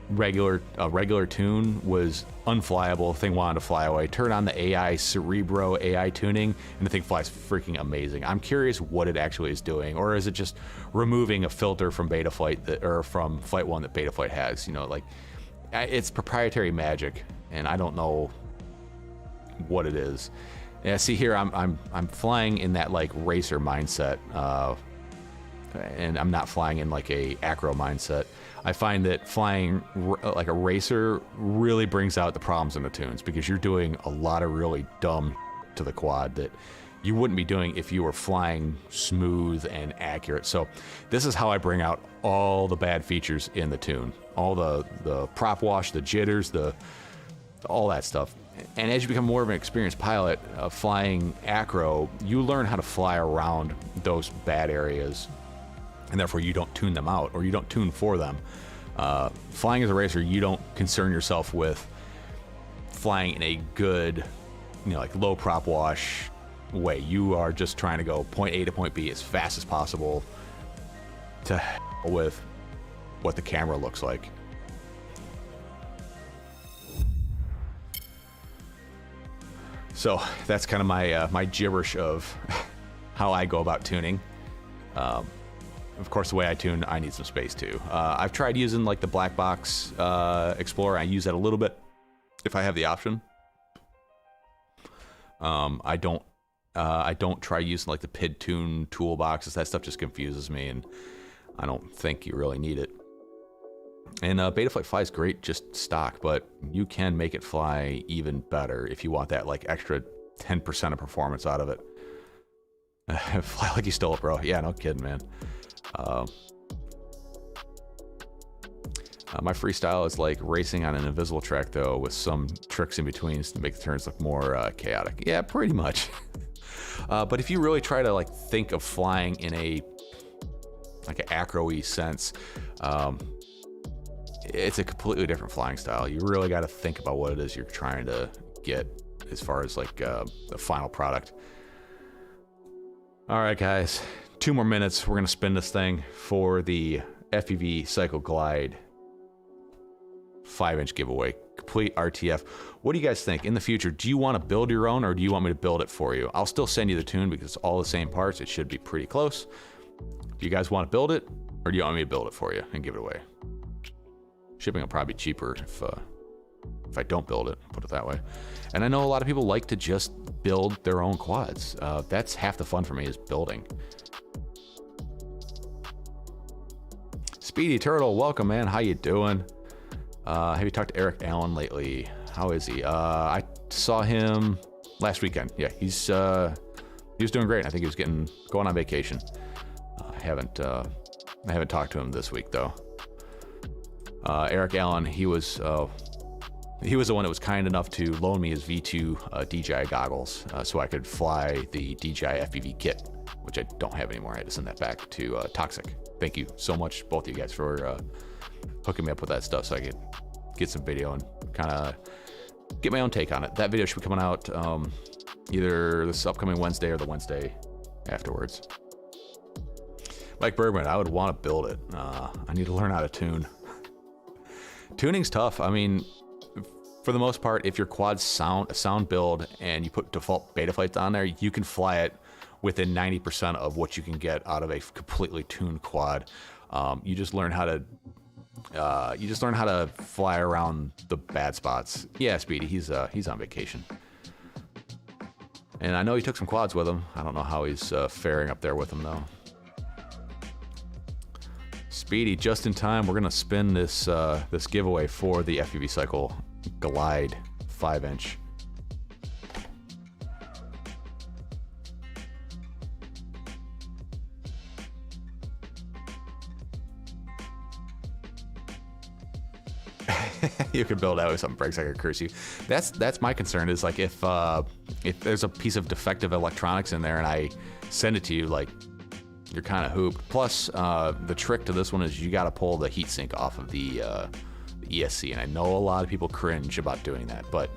regular tune was unflyable. The thing wanted to fly away. Turn on the AI Cerebro AI tuning, and the thing flies freaking amazing. I'm curious what it actually is doing, or is it just removing a filter from Betaflight or from Flight 1 that Betaflight has? You know, like it's proprietary magic, and I don't know what it is. Yeah, see here, I'm flying in that like racer mindset, and I'm not flying in like a acro mindset. I find that flying like a racer really brings out the problems in the tunes, because you're doing a lot of really dumb to the quad that you wouldn't be doing if you were flying smooth and accurate. So this is how I bring out all the bad features in the tune, all the prop wash, the jitters, all that stuff. And as you become more of an experienced pilot flying acro, you learn how to fly around those bad areas, and therefore you don't tune them out, or you don't tune for them. Flying as a racer, you don't concern yourself with flying in a good, like low prop wash way. You are just trying to go point A to point B as fast as possible to hell with what the camera looks like. So that's kind of my my gibberish of how I go about tuning. Of course, the way I tune, I need some space too. I've tried using like the black box Explorer. I use that a little bit if I have the option. I don't try using like the PID tune toolboxes. That stuff just confuses me, and I don't think you really need it. And Betaflight flies great just stock, but you can make it fly even better if you want that like extra 10% of performance out of it. Fly like you stole it, bro. Yeah, no kidding, man. My freestyle is like racing on an invisible track, though, with some tricks in between to make the turns look more chaotic. Yeah, pretty much. But if you really try to like think of flying in a like an acro-y sense, it's a completely different flying style. You really got to think about what it is you're trying to get as far as like the final product. All right, guys, 2 more minutes. We're gonna spin this thing for the FPV Cycle Glide 5-inch giveaway, complete RTF. What do you guys think? In the future, do you want to build your own, or do you want me to build it for you? I'll still send you the tune because it's all the same parts. It should be pretty close. Do you guys want to build it, or do you want me to build it for you and give it away? Shipping will probably be cheaper if I don't build it, put it that way. And I know a lot of people like to just build their own quads. That's half the fun for me, is building. Speedy Turtle, welcome, man. How you doing? Have you talked to Eric Allen lately? How is he? I saw him last weekend. Yeah, he was doing great. I think he was going on vacation. I haven't talked to him this week though. Eric Allen, he was the one that was kind enough to loan me his V2 DJI goggles so I could fly the DJI FPV kit, which I don't have anymore. I had to send that back to Toxic. Thank you so much, both of you guys, for hooking me up with that stuff so I could get some video and kind of get my own take on it. That video should be coming out either this upcoming Wednesday or the Wednesday afterwards. Mike Bergman, I would want to build it. I need to learn how to tune. Tuning's tough. I mean, for the most part, if your quad's sound build and you put default beta flights on there, you can fly it within 90% of what you can get out of a completely tuned quad. You just learn how to fly around the bad spots. Yeah, Speedy, he's on vacation. And I know he took some quads with him. I don't know how he's faring up there with them though. Speedy, just in time, we're gonna spin this this giveaway for the FPV Cycle Glide 5-inch. You could build out if something breaks, I could curse you. That's my concern, is like if there's a piece of defective electronics in there and I send it to you, like, you're kind of hooped. Plus, the trick to this one is you got to pull the heatsink off of the ESC, and I know a lot of people cringe about doing that, but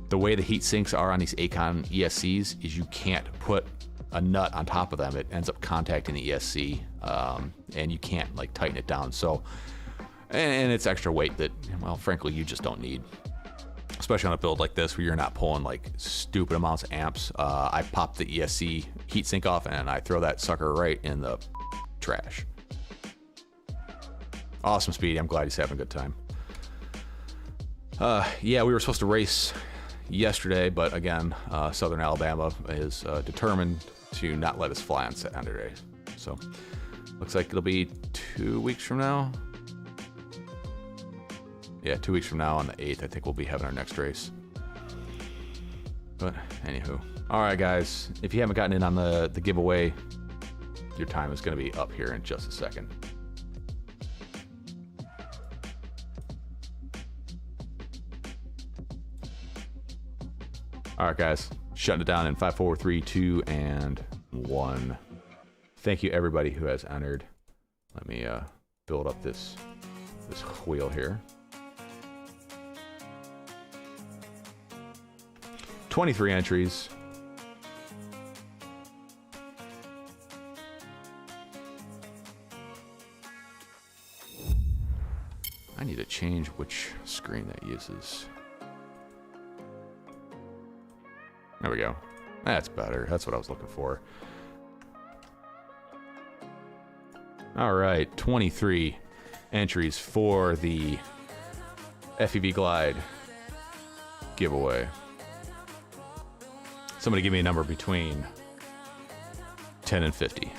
the way the heat sinks are on these Acon ESCs is you can't put a nut on top of them. It ends up contacting the ESC, and you can't like tighten it down. So, and it's extra weight that, well, frankly, you just don't need, especially on a build like this where you're not pulling like stupid amounts of amps. I pop the ESC heatsink off and I throw that sucker right in the trash. Awesome, Speedy. I'm glad he's having a good time. Yeah, we were supposed to race yesterday, but again, Southern Alabama is determined to not let us fly on Saturday. So looks like it'll be 2 weeks from now. Yeah, 2 weeks from now on the 8th, I think we'll be having our next race. But anywho, all right, guys, if you haven't gotten in on the giveaway, your time is going to be up here in just a second. All right, guys, shutting it down in 5, 4, 3, 2, and 1. Thank you, everybody who has entered. Let me build up this wheel here. 23 entries. I need to change which screen that uses. There we go. That's better. That's what I was looking for. All right, 23 entries for the FPV Glide giveaway. Somebody give me a number between 10 and 50.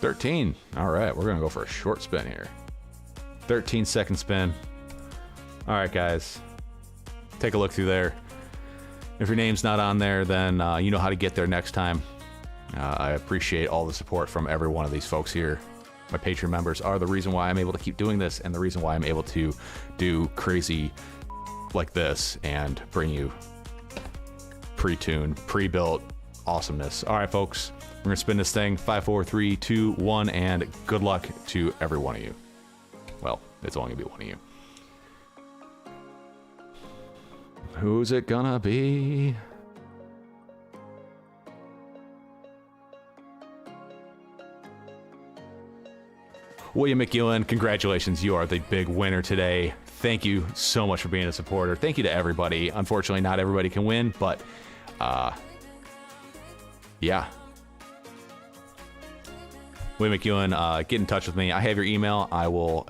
$13. All right, we're gonna go for a short spin here. 13-second spin. All right, guys, take a look through there. If your name's not on there, then you know how to get there next time. I appreciate all the support from every one of these folks here. My Patreon members are the reason why I'm able to keep doing this and the reason why I'm able to do crazy like this and bring you pre-tuned, pre-built awesomeness. All right, folks, we're gonna spin this thing. 5, 4, 3, 2, 1, and good luck to every one of you. Well, it's only gonna be one of you. Who's it gonna be? William McEwen, congratulations. You are the big winner today. Thank you so much for being a supporter. Thank you to everybody. Unfortunately, not everybody can win, but yeah. William McEwen, get in touch with me. I have your email. I will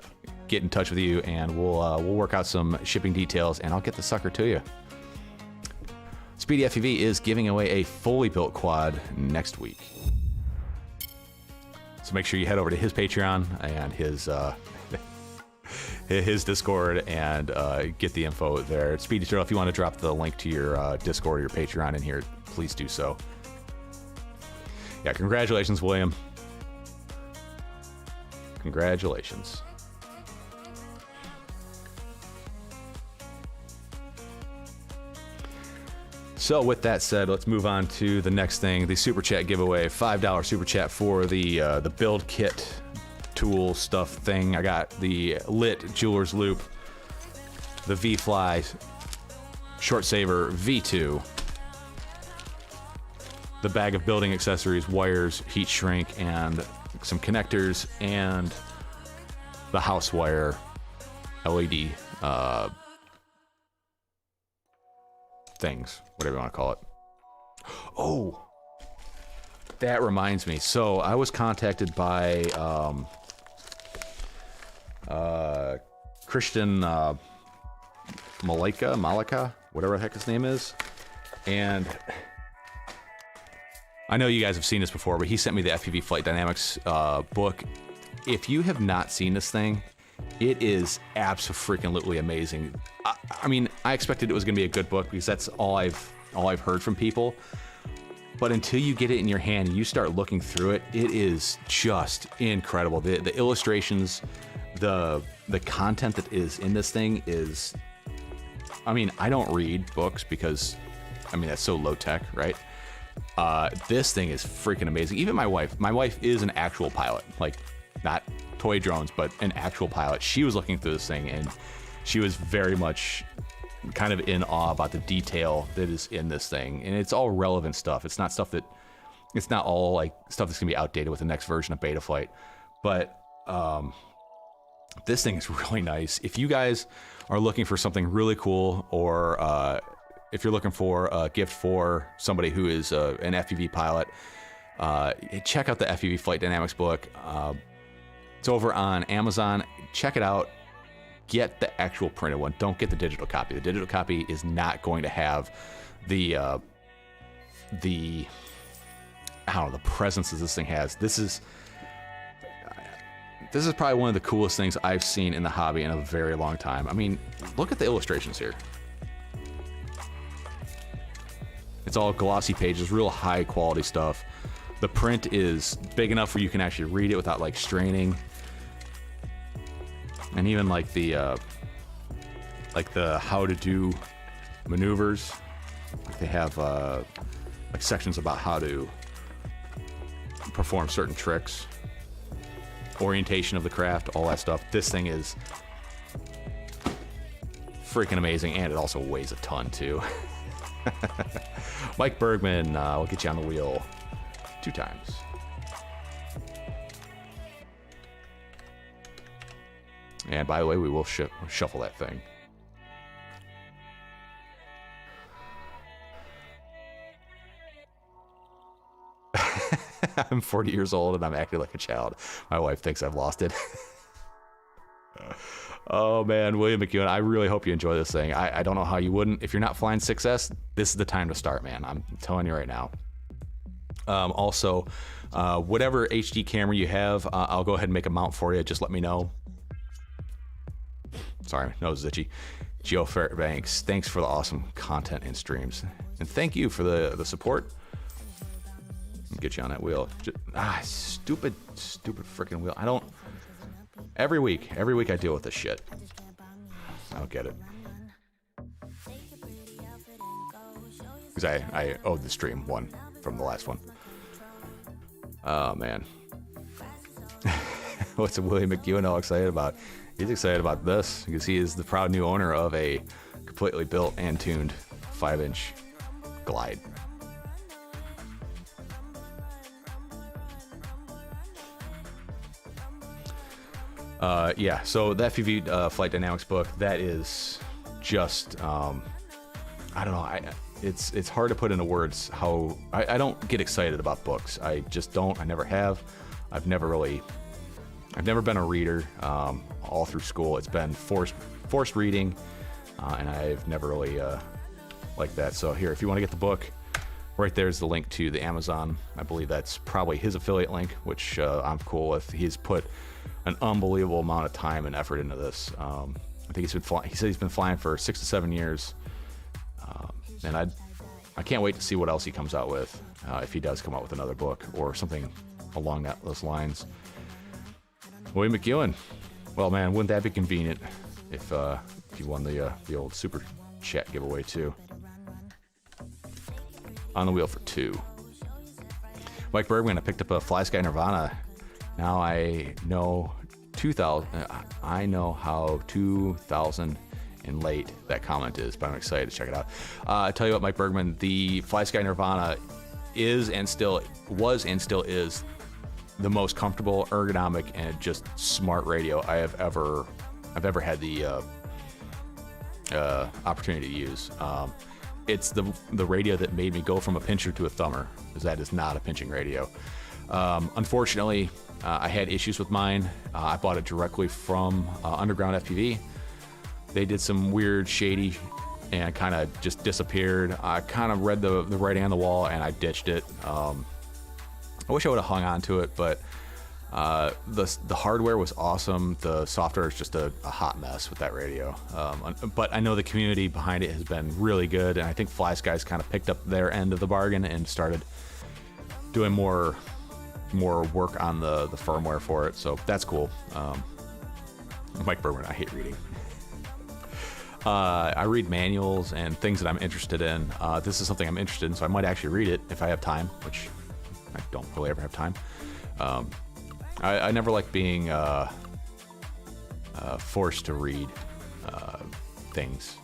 get in touch with you, and we'll work out some shipping details, and I'll get the sucker to you. Speedy FPV is giving away a fully built quad next week. So make sure you head over to his Patreon and his Discord and get the info there. Speedy Turtle, if you want to drop the link to your Discord or your Patreon in here, please do so. Yeah, congratulations, William. Congratulations. So with that said, let's move on to the next thing, the Super Chat giveaway. $5 Super Chat for the build kit tool stuff thing. I got the Lit Jeweler's Loop, the V-Fly Short Saver V2, the bag of building accessories, wires, heat shrink, and some connectors, and the house wire LED things, whatever you want to call it. Oh, that reminds me. So I was contacted by Christian Malika, whatever the heck his name is, and I know you guys have seen this before, but he sent me the FPV Flight Dynamics book. If you have not seen this thing, it is abso-freaking-lutely amazing. I mean, I expected it was going to be a good book because that's all I've heard from people. But until you get it in your hand and you start looking through it, it is just incredible. The illustrations, the content that is in this thing is... I mean, I don't read books because, I mean, that's so low-tech, right? This thing is freaking amazing. Even my wife is an actual pilot, like not toy drones, but an actual pilot. She was looking through this thing and she was very much kind of in awe about the detail that is in this thing. And it's all relevant stuff. It's not all like stuff that's gonna be outdated with the next version of Betaflight. But this thing is really nice. If you guys are looking for something really cool, or if you're looking for a gift for somebody who is an FPV pilot, check out the FPV Flight Dynamics book. It's over on Amazon. Check it out. Get the actual printed one. Don't get the digital copy. The digital copy is not going to have the I don't know, the presence that this thing has. This is probably one of the coolest things I've seen in the hobby in a very long time. I mean, look at the illustrations here. It's all glossy pages, real high quality stuff. The print is big enough where you can actually read it without like straining. And even like the how to do maneuvers, they have like sections about how to perform certain tricks, orientation of the craft, all that stuff. This thing is freaking amazing, and it also weighs a ton too. Mike Bergman, we'll get you on the wheel 2 times. And by the way, we will shuffle that thing. I'm 40 years old and I'm acting like a child. My wife thinks I've lost it. Oh man, William McEwen, I really hope you enjoy this thing. I don't know how you wouldn't. If you're not flying 6S, this is the time to start, man. I'm telling you right now. Also, whatever HD camera you have, I'll go ahead and make a mount for you. Just let me know. Sorry, nose is itchy. Joe Fairbanks, thanks for the awesome content and streams. And thank you for the support. I'll get you on that wheel. Stupid freaking wheel. Every week I deal with this shit. I don't get it. Because I owed the stream one from the last one. Oh, man. What's William McEwen all excited about? He's excited about this because he is the proud new owner of a completely built and tuned 5-inch Glide. Yeah, so the FPV Flight Dynamics book, that is just, I don't know, it's hard to put into words how, I don't get excited about books. I just don't, I never have. I've never been a reader all through school. It's been forced reading, and I've never really liked that. So here, if you want to get the book, right there's the link to the Amazon. I believe that's probably his affiliate link, which I'm cool with. He's put an unbelievable amount of time and effort into this. I think he said he's been flying for 6 to 7 years, and I can't wait to see what else he comes out with, if he does come out with another book or something along those lines. William McEwen. Well, man, wouldn't that be convenient if you won the old super chat giveaway too? On the wheel for 2. Mike Bergman, I picked up a Fly Sky Nirvana. Now I know 2000. I know how 2000 and late that comment is, but I'm excited to check it out. I tell you what, Mike Bergman, the Fly Sky Nirvana was and still is the most comfortable, ergonomic, and just smart radio I've ever had the opportunity to use. It's the radio that made me go from a pincher to a thumber, because that is not a pinching radio. Unfortunately, I had issues with mine. I bought it directly from Underground FPV. They did some weird, shady, and kind of just disappeared. I kind of read the writing on the wall, and I ditched it. I wish I would have hung on to it, but the hardware was awesome. The software is just a hot mess with that radio. But I know the community behind it has been really good, and I think Fly Skies kind of picked up their end of the bargain and started doing more work on the firmware for it. So that's cool. Mike Bergman, I hate reading. I read manuals and things that I'm interested in. This is something I'm interested in, so I might actually read it if I have time, which I don't really ever have time. I never like being forced to read things.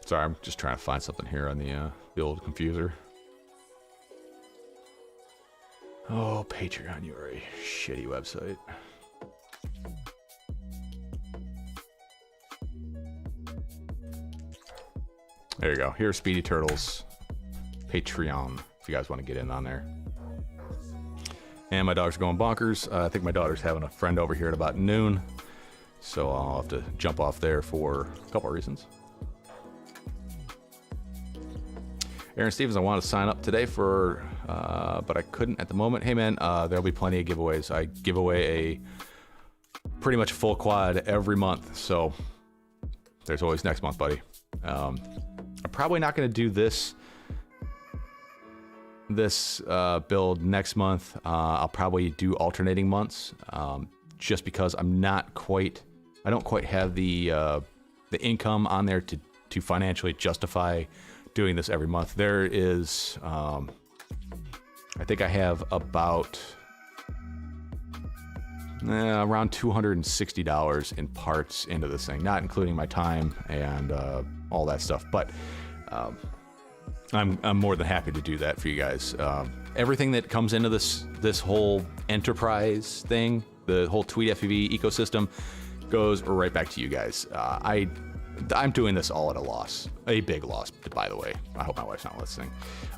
Sorry, I'm just trying to find something here on the old computer. Oh, Patreon, you are a shitty website. There you go. Here's Speedy Turtle's Patreon, if you guys want to get in on there. And my dog's going bonkers. I think my daughter's having a friend over here at about noon, so I'll have to jump off there for a couple of reasons. Aaron Stevens, I wanted to sign up today for, but I couldn't at the moment. Hey man, there'll be plenty of giveaways. I give away a pretty much full quad every month, so there's always next month, buddy. I'm probably not going to do this build next month. I'll probably do alternating months, just because I don't quite have the income on there to financially justify doing this every month. There is, I think I have about around $260 in parts into this thing, not including my time and all that stuff. But I'm more than happy to do that for you guys. Everything that comes into this whole enterprise thing, the whole Tweet FPV ecosystem, goes right back to you guys. I'm doing this all at a loss, a big loss, by the way. I hope my wife's not listening.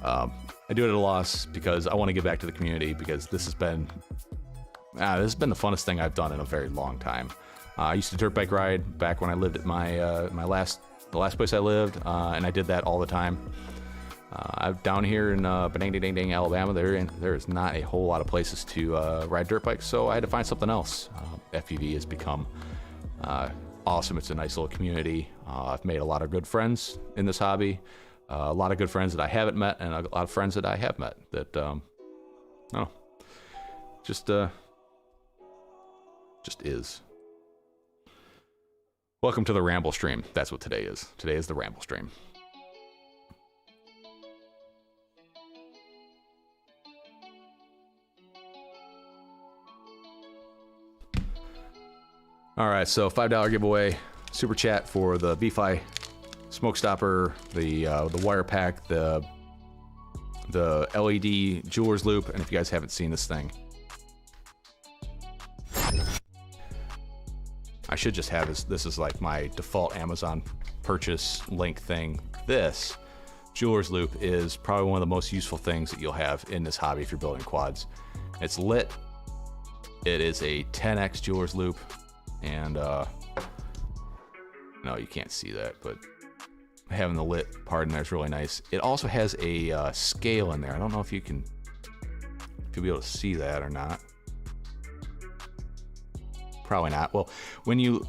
I do it at a loss because I want to give back to the community, because this has been the funnest thing I've done in a very long time. I used to dirt bike ride back when I lived at the last place I lived, and I did that all the time. I'm down here in Benang, Alabama. There is not a whole lot of places to ride dirt bikes, so I had to find something else. FPV has become awesome. It's a nice little community. I've made a lot of good friends in this hobby. A lot of good friends that I haven't met, and a lot of friends that I have met that, just is. Welcome to the Ramble Stream. That's what today is. Today is the Ramble Stream. All right, so $5 giveaway. super chat for the B-Fly smoke stopper, the wire pack, the LED jeweler's loop, and if you guys haven't seen this thing, I should just have this is like my default Amazon purchase link thing. This jeweler's loop is probably one of the most useful things that you'll have in this hobby if you're building quads. It's lit. It is a 10x jeweler's loop, and no, you can't see that, but having the lit part in there is really nice. It also has a scale in there. I don't know if you'll be able to see that or not. Probably not. Well, when you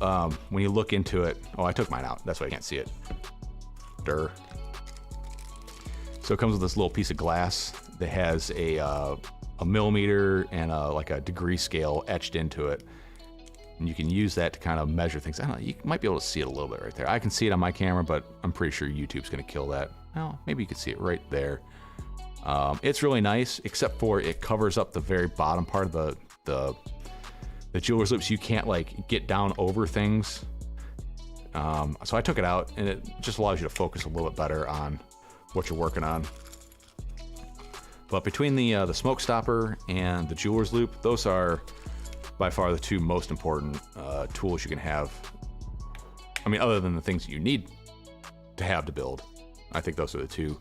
look into it, oh, I took mine out. That's why I can't see it. Durr. So it comes with this little piece of glass that has a millimeter and like a degree scale etched into it. And you can use that to kind of measure things. I don't know, you might be able to see it a little bit right there. I can see it on my camera, but I'm pretty sure YouTube's gonna kill that. Well, maybe you can see it right there. It's really nice, except for it covers up the very bottom part of the jeweler's loop, so you can't like get down over things. So I took it out, and it just allows you to focus a little bit better on what you're working on. But between the smoke stopper and the jeweler's loop, those are by far the two most important tools you can have. I mean, other than the things that you need to have to build, I think those are the two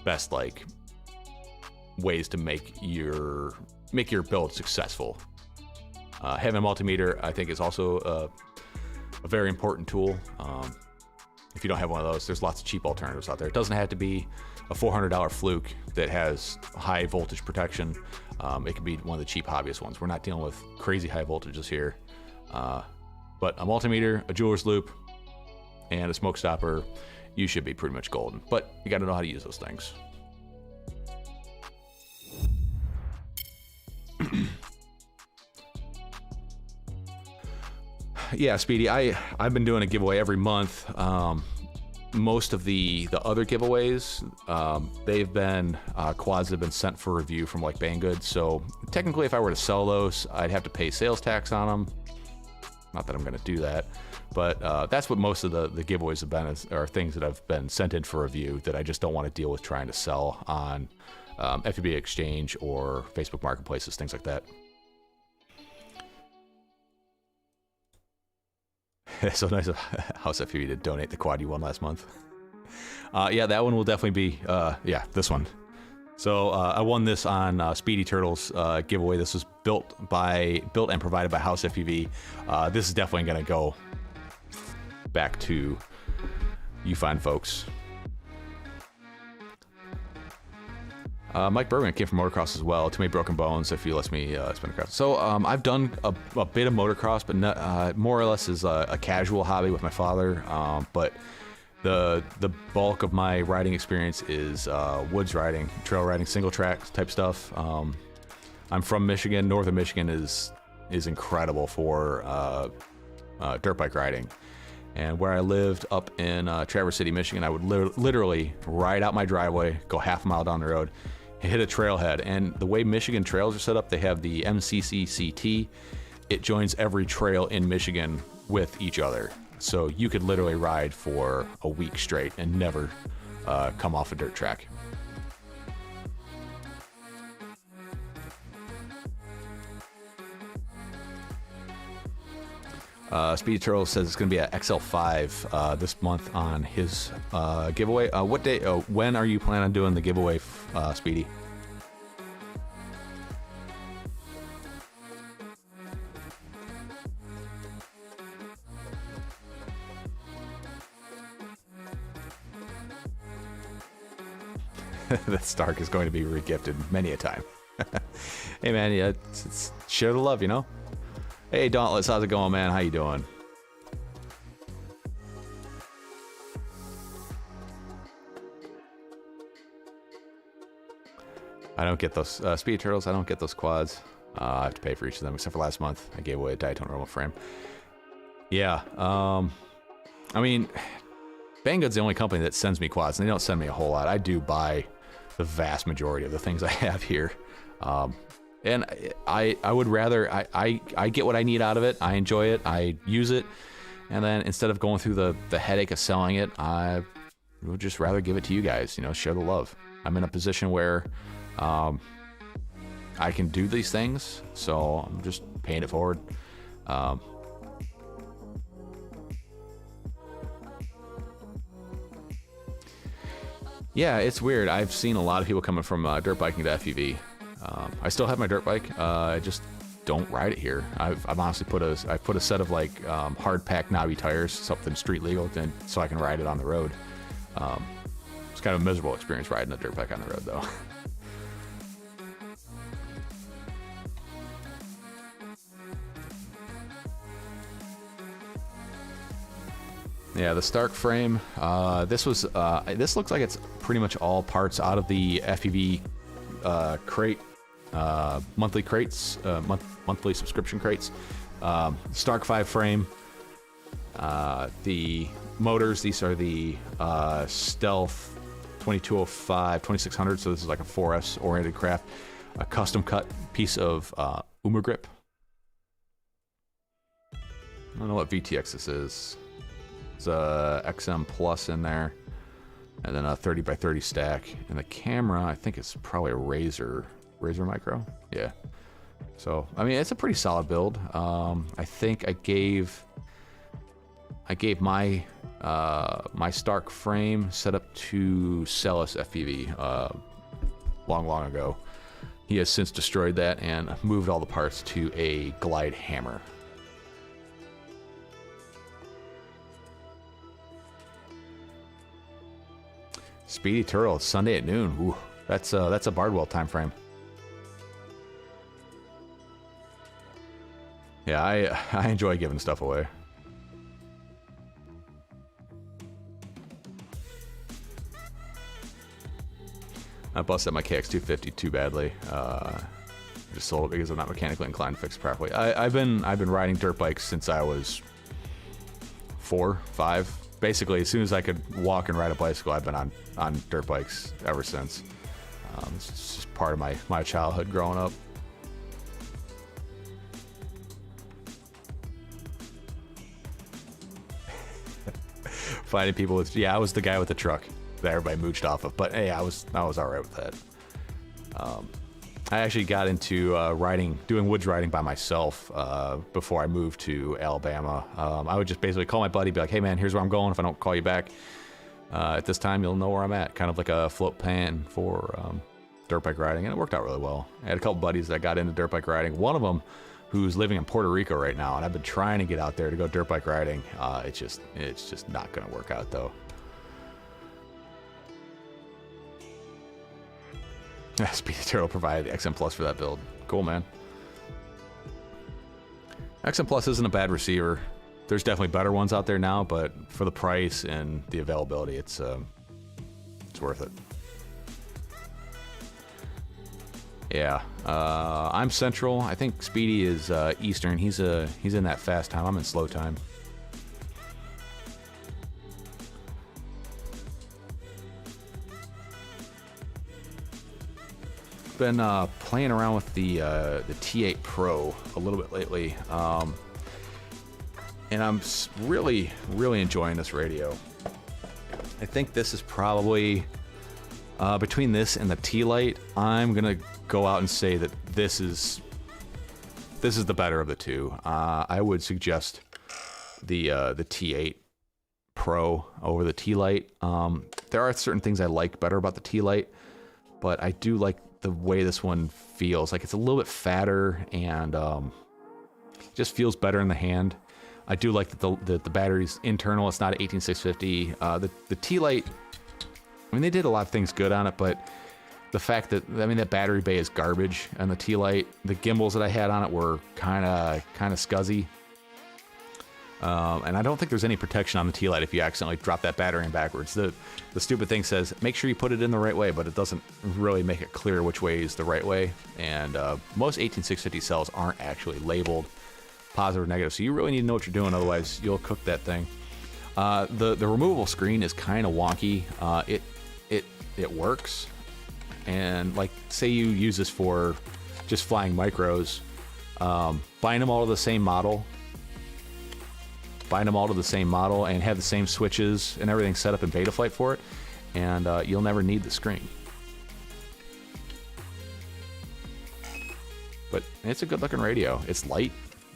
best like ways to make your build successful. Having a multimeter, I think, is also a very important tool. If you don't have one of those, there's lots of cheap alternatives out there. It doesn't have to be a $400 fluke that has high voltage protection. It could be one of the cheap hobbyist ones. We're not dealing with crazy high voltages here. But a multimeter, a jeweler's loop, and a smoke stopper, you should be pretty much golden. But you gotta know how to use those things. Yeah, Speedy, I've been doing a giveaway every month. Most of the other giveaways, they've been quads that have been sent for review from like Banggood. So technically, if I were to sell those, I'd have to pay sales tax on them. Not that I'm going to do that, but that's what most of the giveaways have been, are things that have been sent in for review that I just don't want to deal with trying to sell on FPV Exchange or Facebook Marketplaces, things like that. So nice of House FPV to donate the quad you won last month. Yeah, that one will definitely be, yeah, this one. So I won this on Speedy Turtle's giveaway. This was built and provided by House FPV. This is definitely going to go back to you fine folks. Mike Bergman came from motocross as well. Too many broken bones if he lets me spin across. So I've done a bit of motocross, but not, more or less is a casual hobby with my father. But the bulk of my riding experience is woods riding, trail riding, single track type stuff. I'm from Michigan. Northern Michigan is incredible for dirt bike riding. And where I lived up in Traverse City, Michigan, I would literally ride out my driveway, go half a mile down the road, hit a trailhead. And the way Michigan trails are set up, they have the MCCCT. It joins every trail in Michigan with each other. So you could literally ride for a week straight and never come off a dirt track. Speedy Turtle says it's going to be at XL5 this month on his giveaway. What day? When are you planning on doing the giveaway, Speedy? That Stark is going to be regifted many a time. Hey man, yeah, it's share the love, you know. Hey Dauntless, how's it going, man? How you doing? I don't get those Speed Turtles. I don't get those quads. I have to pay for each of them, except for last month. I gave away a Diatone normal frame. Yeah, I mean, Banggood's the only company that sends me quads, and they don't send me a whole lot. I do buy the vast majority of the things I have here. And I would rather, I get what I need out of it. I enjoy it. I use it. And then instead of going through the headache of selling it, I would just rather give it to you guys, you know, share the love. I'm in a position where I can do these things, so I'm just paying it forward. Yeah, it's weird. I've seen a lot of people coming from dirt biking to FPV. I still have my dirt bike. I just don't ride it here. I've honestly put a set of like hard pack knobby tires, something street legal, so I can ride it on the road. It's kind of a miserable experience riding a dirt bike on the road, though. Yeah, the Stark frame. This looks like it's pretty much all parts out of the FPV crate, monthly crates, monthly subscription crates. Stark 5 frame. The motors. These are the Stealth 2205, 2600. So this is like a 4S oriented craft. A custom cut piece of Uma grip. I don't know what VTX this is. It's a XM Plus in there, and then a 30x30 stack. And the camera, I think it's probably a Razer Micro. Yeah. So I mean, it's a pretty solid build. I think I gave my my Stark frame set up to Celis FPV long ago. He has since destroyed that and moved all the parts to a Glide hammer. Speedy Turtle, Sunday at noon. Ooh, that's a Bardwell time frame. Yeah, I enjoy giving stuff away. I busted my KX250 too badly. Just sold it because I'm not mechanically inclined to fix it properly. I've been riding dirt bikes since I was 4, 5. Basically, as soon as I could walk and ride a bicycle, I've been on dirt bikes ever since. It's just part of my childhood growing up. Finding people with, yeah, I was the guy with the truck that everybody mooched off of, but hey, I was all right with that. I actually got into doing woods riding by myself before I moved to Alabama. I would just basically call my buddy, be like, hey man, here's where I'm going. If I don't call you back at this time, you'll know where I'm at. Kind of like a float plan for dirt bike riding, and it worked out really well. I had a couple buddies that got into dirt bike riding. One of them who's living in Puerto Rico right now, and I've been trying to get out there to go dirt bike riding. It's just not gonna work out though. Speedy Turtle provided the XM Plus for that build. Cool, man. XM Plus isn't a bad receiver. There's definitely better ones out there now, but for the price and the availability, it's worth it. Yeah, I'm Central. I think Speedy is Eastern. He's in that fast time. I'm in slow time. Been playing around with the T8 Pro a little bit lately, and I'm really enjoying this radio. I think this is probably between this and the T-Lite, I'm gonna go out and say that this is the better of the two. I would suggest the T8 Pro over the T-Lite. There are certain things I like better about the T-Lite, but I do like the way this one feels. Like it's a little bit fatter and just feels better in the hand. I do like that the battery's internal. It's not an 18650. The T-Lite, I mean, they did a lot of things good on it, but the fact that, I mean, that battery bay is garbage on the T-Lite. The gimbals that I had on it were kind of scuzzy. And I don't think there's any protection on the T-Lite if you accidentally drop that battery in backwards. The stupid thing says, make sure you put it in the right way, but it doesn't really make it clear which way is the right way. And most 18650 cells aren't actually labeled positive or negative, so you really need to know what you're doing, otherwise you'll cook that thing. The removable screen is kind of wonky. It works, and like, say you use this for just flying micros, buying them all the same model bind them all to the same model, and have the same switches and everything set up in Betaflight for it, and you'll never need the screen. But it's a good looking radio. It's light,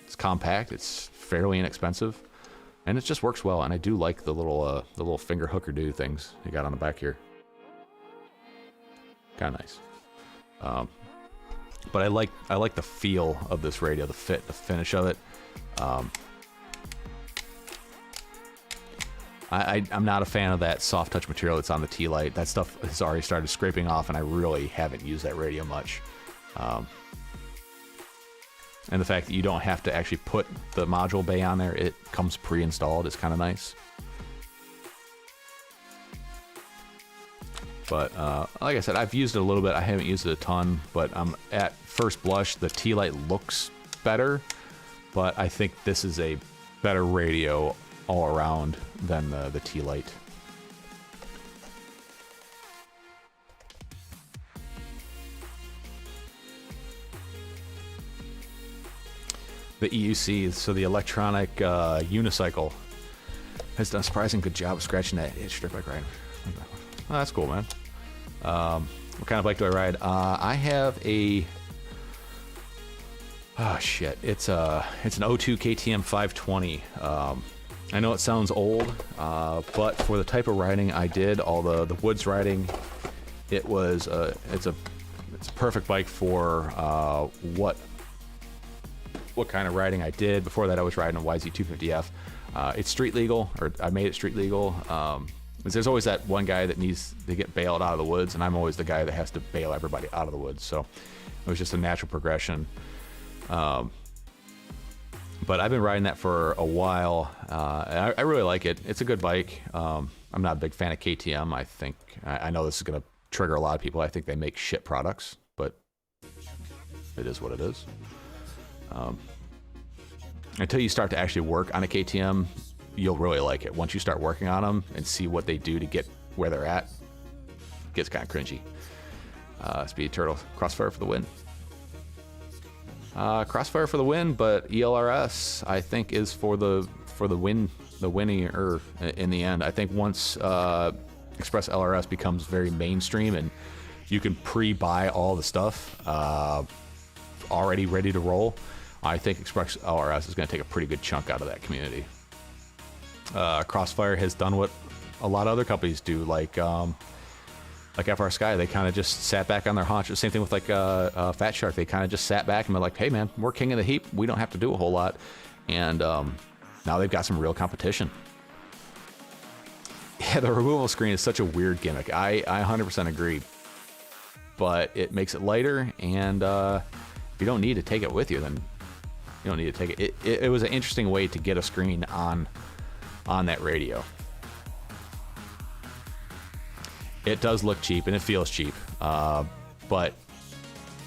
it's compact, it's fairly inexpensive, and it just works well. And I do like the little finger hooker do things you got on the back here. Kind of nice. But I like the feel of this radio, the fit, the finish of it. I'm not a fan of that soft touch material that's on the T-Lite. That stuff has already started scraping off, and I really haven't used that radio much. And the fact that you don't have to actually put the module bay on there, it comes pre-installed, is kind of nice. But like I said, I've used it a little bit. I haven't used it a ton, but at first blush, the T-Lite looks better, but I think this is a better radio all around than the T-Lite. The EUC, so the electronic unicycle, has done a surprisingly good job of scratching that itch strip bike ride. Oh, that's cool, man. What kind of bike do I ride? I have a... Oh, shit. It's an O2 KTM 520. I know it sounds old, but for the type of riding I did, all the woods riding, it's a perfect bike for what kind of riding I did. Before that, I was riding a YZ250F. It's street legal, or I made it street legal. There's always that one guy that needs to get bailed out of the woods, and I'm always the guy that has to bail everybody out of the woods. So it was just a natural progression. But I've been riding that for a while. I really like it. It's a good bike. I'm not a big fan of KTM. I know this is going to trigger a lot of people. I think they make shit products, but it is what it is. Until you start to actually work on a KTM, you'll really like it. Once you start working on them and see what they do to get where they're at, it gets kind of cringy. Speed Turtle, Crossfire for the win. Crossfire for the win, but ELRS I think is for the winner in the end. I think once Express LRS becomes very mainstream and you can pre-buy all the stuff already ready to roll, I think Express LRS is going to take a pretty good chunk out of that community. Crossfire has done what a lot of other companies do, like FR Sky. They kind of just sat back on their haunches. Same thing with Fat Shark. They kind of just sat back and were like, hey man, we're king of the heap. We don't have to do a whole lot. And now they've got some real competition. Yeah, the removal screen is such a weird gimmick. I 100% agree. But it makes it lighter, and if you don't need to take it with you, then you don't need to take it. It was an interesting way to get a screen on that radio. It does look cheap and it feels cheap, but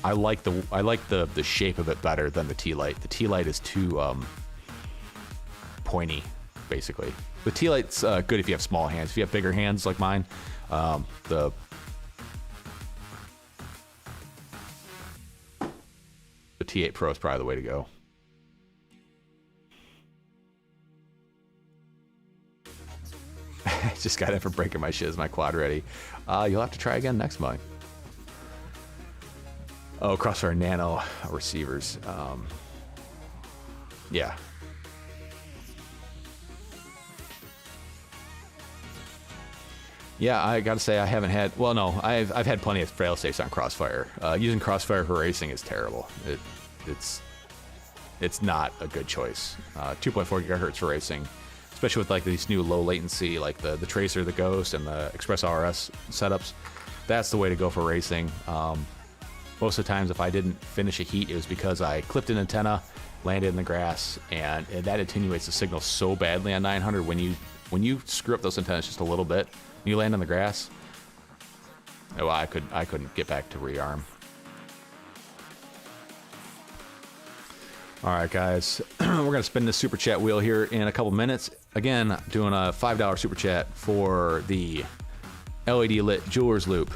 I like the shape of it better than the T-Lite. The T-Lite is too pointy, basically. The T-Lite's good if you have small hands. If you have bigger hands like mine, the T8 Pro is probably the way to go. Just got in for breaking my shiz, my quad ready. You'll have to try again next month. Oh, Crossfire Nano receivers. Yeah. Yeah, I gotta say I haven't had. Well, no, I've had plenty of fail safes on Crossfire. Using Crossfire for racing is terrible. It's not a good choice. 2.4 gigahertz for racing, especially with like these new low latency, like the Tracer, the Ghost, and the Express RS setups. That's the way to go for racing. Most of the times, if I didn't finish a heat, it was because I clipped an antenna, landed in the grass, and that attenuates the signal so badly on 900. When you screw up those antennas just a little bit, when you land on the grass, well, I couldn't get back to rearm. All right, guys, we're gonna spin this super chat wheel here in a couple minutes. Again, doing a $5 super chat for the LED lit Jeweler's Loop,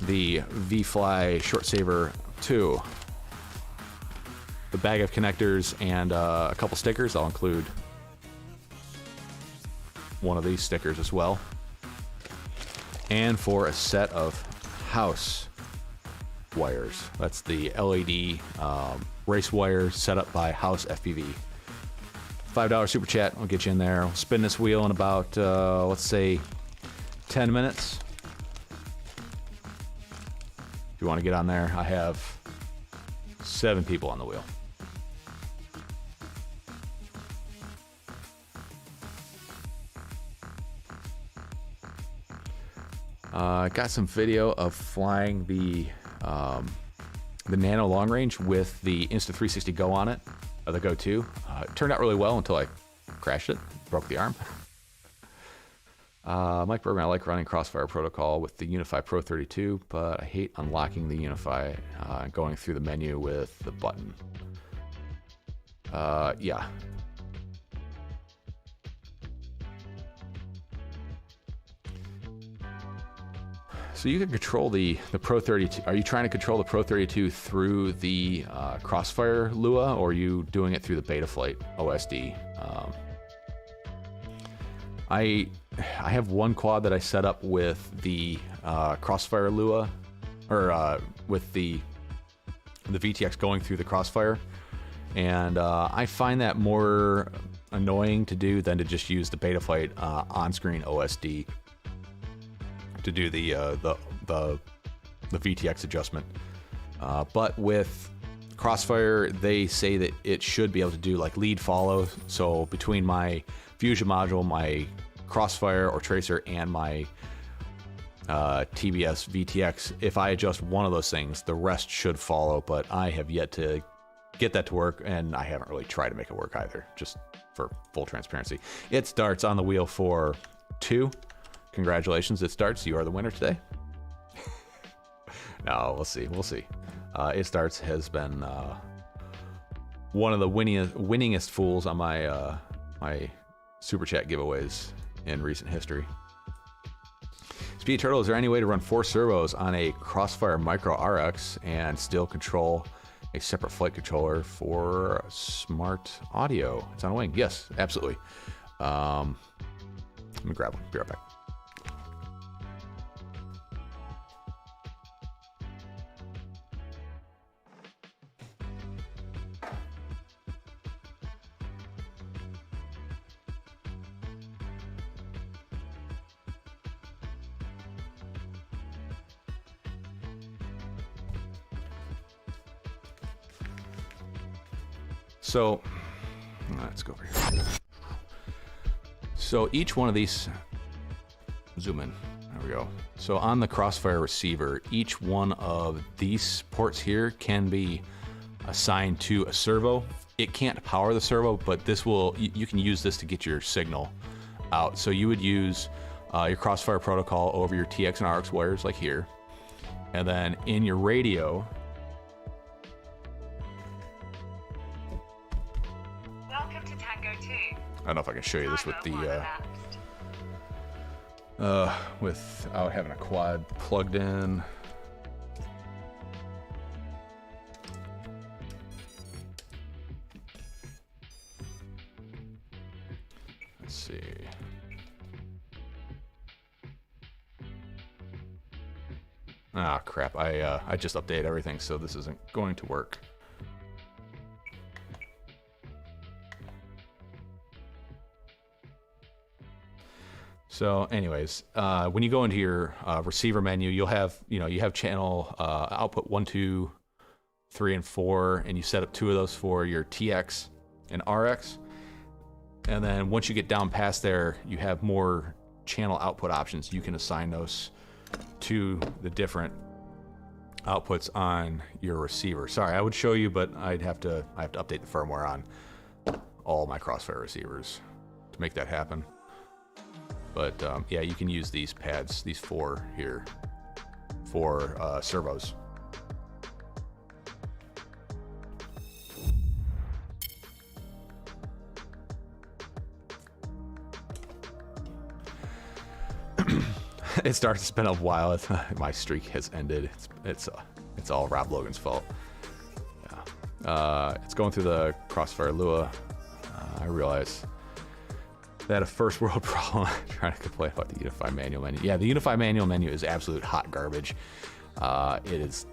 the V-Fly Short Saver 2, the bag of connectors, and a couple stickers. I'll include one of these stickers as well. And for a set of house wires. That's the LED race wire set up by House FPV. $5 super chat will get you in there. We'll spin this wheel in about, let's say, 10 minutes. If you want to get on there, I have 7 people on the wheel. I got some video of flying the Nano long range with the Insta360 Go on it, the Go 2. It turned out really well until I crashed it, broke the arm. Mike Bergman, I like running Crossfire protocol with the Unify Pro 32, but I hate unlocking the Unify and going through the menu with the button. Yeah. So you can control the Pro 32. Are you trying to control the Pro 32 through the Crossfire Lua, or are you doing it through the Betaflight OSD? I have one quad that I set up with the Crossfire Lua, or with the VTX going through the Crossfire, and I find that more annoying to do than to just use the Betaflight on-screen OSD to do the VTX adjustment. But with Crossfire, they say that it should be able to do like lead follow. So between my Fusion module, my Crossfire or Tracer, and my TBS VTX, if I adjust one of those things, the rest should follow. But I have yet to get that to work, and I haven't really tried to make it work either, just for full transparency. It starts on the wheel for 2. Congratulations, it starts. You are the winner today. No, we'll see. We'll see. It starts has been one of the winningest fools on my my super chat giveaways in recent history. Speed Turtle, is there any way to run 4 servos on a Crossfire Micro RX and still control a separate flight controller for smart audio? It's on a wing. Yes, absolutely. Let me grab one. Be right back. So let's go over here. So each one of these, zoom in, there we go. So on the Crossfire receiver, each one of these ports here can be assigned to a servo. It can't power the servo, but this will, you can use this to get your signal out. So you would use your Crossfire protocol over your TX and RX wires like here. And then in your radio, I don't know if I can show you this with the without having a quad plugged in. Let's see. Ah, crap. I just updated everything, so this isn't going to work. So anyways, when you go into your receiver menu, you'll have, you have channel output 1, 2, 3, and 4, and you set up 2 of those for your TX and RX. And then once you get down past there, you have more channel output options. You can assign those to the different outputs on your receiver. Sorry, I would show you, but I have to update the firmware on all my Crossfire receivers to make that happen. But yeah, you can use these pads, these 4 here, for servos. It's been a while. My streak has ended. It's all Rob Logan's fault. Yeah. It's going through the Crossfire Lua. I realize That a first world problem trying to complain about the Unify manual menu. Yeah, the Unify manual menu is absolute hot garbage. It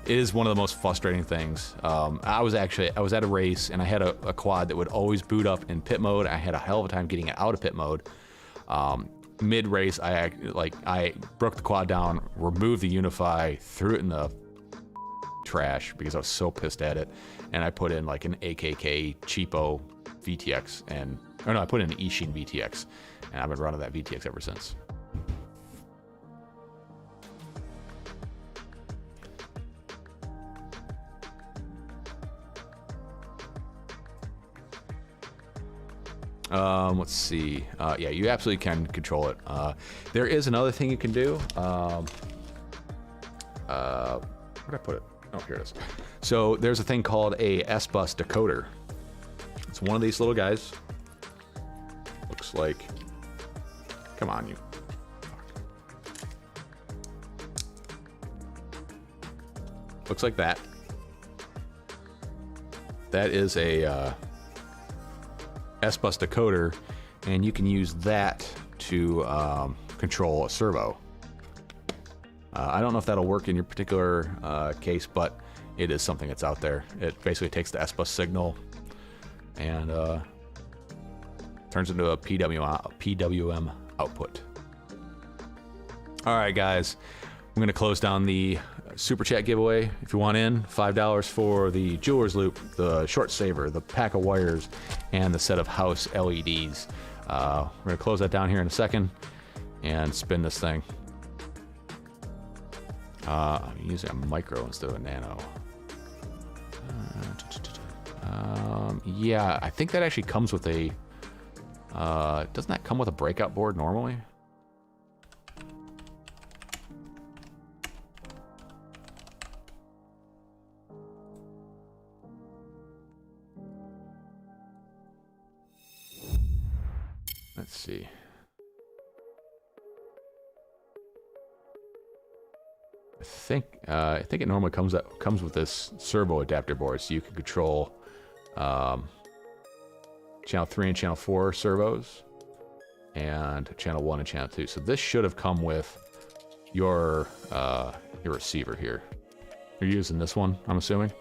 is one of the most frustrating things. I was at a race and I had a quad that would always boot up in pit mode. I had a hell of a time getting it out of pit mode. Mid race, I broke the quad down, removed the Unify, threw it in the trash because I was so pissed at it, and I put in like an AKK cheapo VTX I put in an Ishin VTX, and I've been running that VTX ever since. Let's see. Yeah, you absolutely can control it. There is another thing you can do. Where'd I put it? Oh, here it is. So there's a thing called a S-Bus decoder. It's one of these little guys. Looks like, come on, you. Looks like that. That is a S-Bus decoder, and you can use that to control a servo. I don't know if that'll work in your particular case, but it is something that's out there. It basically takes the S-Bus signal and turns into a PWM output. All right, guys, I'm gonna close down the Super Chat giveaway. If you want in, $5 for the jeweler's loop, the short saver, the pack of wires, and the set of house LEDs. We're gonna close that down here in a second and spin this thing. I'm using a micro instead of a nano. Yeah, I think that actually comes with a, doesn't that come with a breakout board normally? Let's see. I think it normally comes with this servo adapter board, so you can control channel 3 and channel 4 servos, and channel 1 and channel 2. So this should have come with your receiver here. You're using this one, I'm assuming.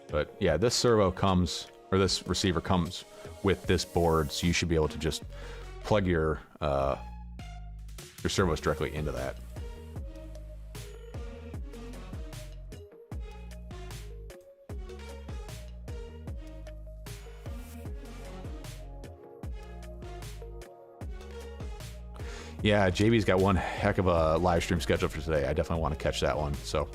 But yeah, this servo comes, or this receiver comes with this board, so you should be able to just plug your servos directly into that. Yeah, JB's got one heck of a live stream schedule for today. I definitely want to catch that one. So,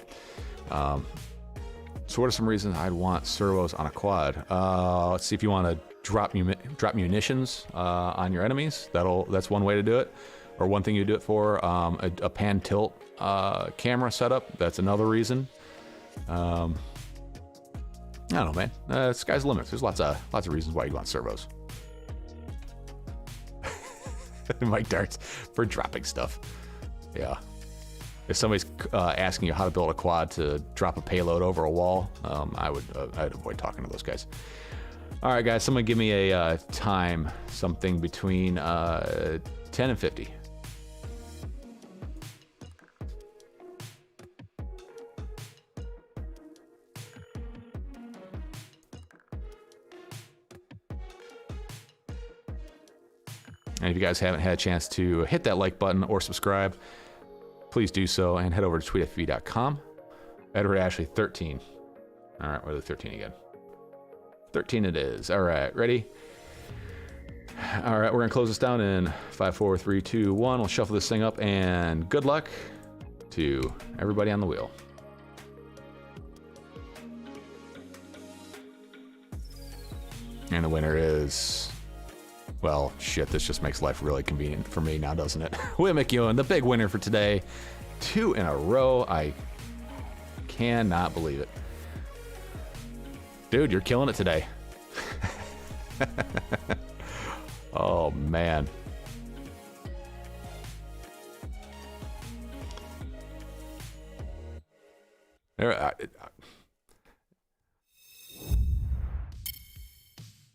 so what are some reasons I'd want servos on a quad? Let's see, if you want to drop munitions on your enemies, that's one way to do it. Or one thing you do it for. A pan tilt camera setup, that's another reason. I don't know, man. Sky's the limit. There's lots of reasons why you want servos. Mike Darts for dropping stuff. Yeah. If somebody's asking you how to build a quad to drop a payload over a wall, I'd avoid talking to those guys. All right, guys, someone give me a time, something between 10 and 50. And if you guys haven't had a chance to hit that like button or subscribe, please do so, and head over to tweetfpv.com. Edward Ashley 13. All right, we'll do 13 again. 13 it is. All right, ready? All right, we're gonna close this down in 5, 4, 3, 2, 1. We'll shuffle this thing up, and good luck to everybody on the wheel. And the winner is, well, shit, this just makes life really convenient for me now, doesn't it? Will McEwen, the big winner for today. 2 in a row. I cannot believe it. Dude, you're killing it today. Oh, man.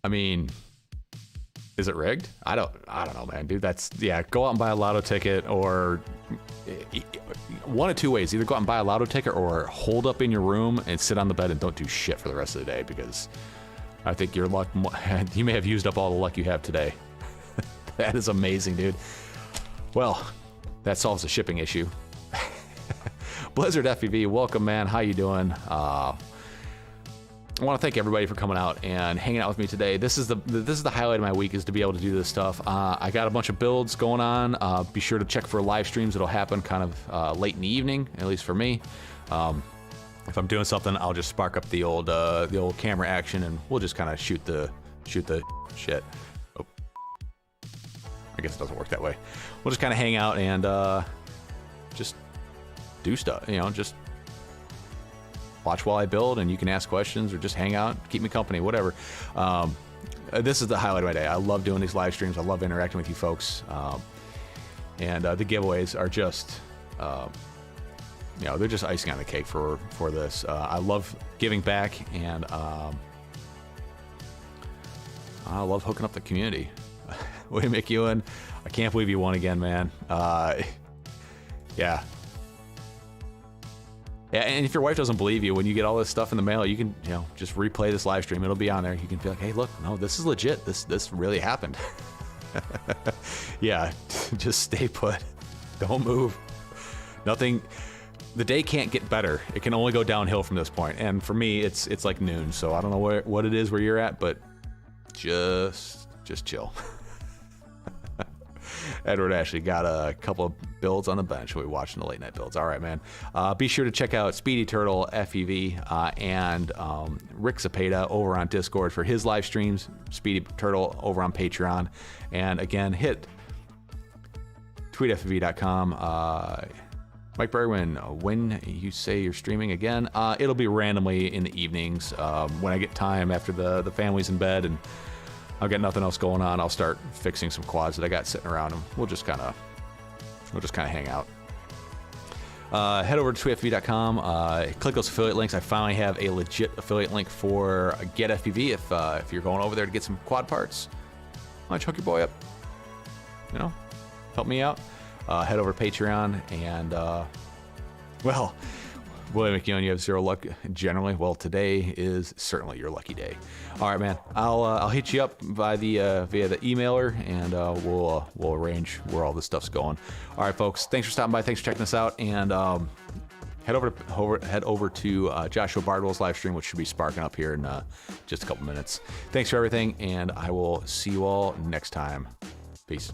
I mean, is it rigged? I don't know, man, dude. Go out and buy a lotto ticket, or one of two ways. Either go out and buy a lotto ticket or hold up in your room and sit on the bed and don't do shit for the rest of the day, because I think your luck, you may have used up all the luck you have today. That is amazing, dude. Well, that solves the shipping issue. Blizzard FPV, welcome, man. How you doing? I want to thank everybody for coming out and hanging out with me today. This is the highlight of my week, is to be able to do this stuff. I got a bunch of builds going on. Be sure to check for live streams. It'll happen kind of late in the evening, at least for me. If I'm doing something, I'll just spark up the old camera action, and we'll just kind of shoot the shit. Oh, I guess it doesn't work that way. We'll just kind of hang out and just do stuff, just watch while I build, and you can ask questions or just hang out, keep me company, whatever. This is the highlight of my day. I love doing these live streams. I love interacting with you folks. And the giveaways are just, they're just icing on the cake for this. I love giving back, and I love hooking up the community. William McEwen, I can't believe you won again, man. Yeah. Yeah, and if your wife doesn't believe you, when you get all this stuff in the mail, you can, just replay this live stream. It'll be on there. You can be like, hey, look, no, this is legit. This really happened. Yeah, just stay put. Don't move. Nothing. The day can't get better. It can only go downhill from this point. And for me, it's like noon. So I don't know what it is where you're at, but just chill. Edward actually got a couple of builds on the bench. We'll be watching the late night builds. All right, man. Be sure to check out Speedy Turtle FPV and Rick Zapata over on Discord for his live streams. Speedy Turtle over on Patreon. And again, hit tweetfpv.com. Mike Bergman, when you say you're streaming again, it'll be randomly in the evenings when I get time after the family's in bed and I've got nothing else going on. I'll start fixing some quads that I got sitting around, and we'll just kind of hang out. Head over to tweetfpv.com. Click those affiliate links. I finally have a legit affiliate link for Get FPV. If you're going over there to get some quad parts, why don't you hook your boy up? Help me out. Head over to Patreon, and well, William McEwen, you have zero luck generally. Well, today is certainly your lucky day. All right, man. I'll hit you up via the emailer, and we'll arrange where all this stuff's going. All right, folks. Thanks for stopping by. Thanks for checking us out, and head over to Joshua Bardwell's live stream, which should be sparking up here in just a couple minutes. Thanks for everything, and I will see you all next time. Peace.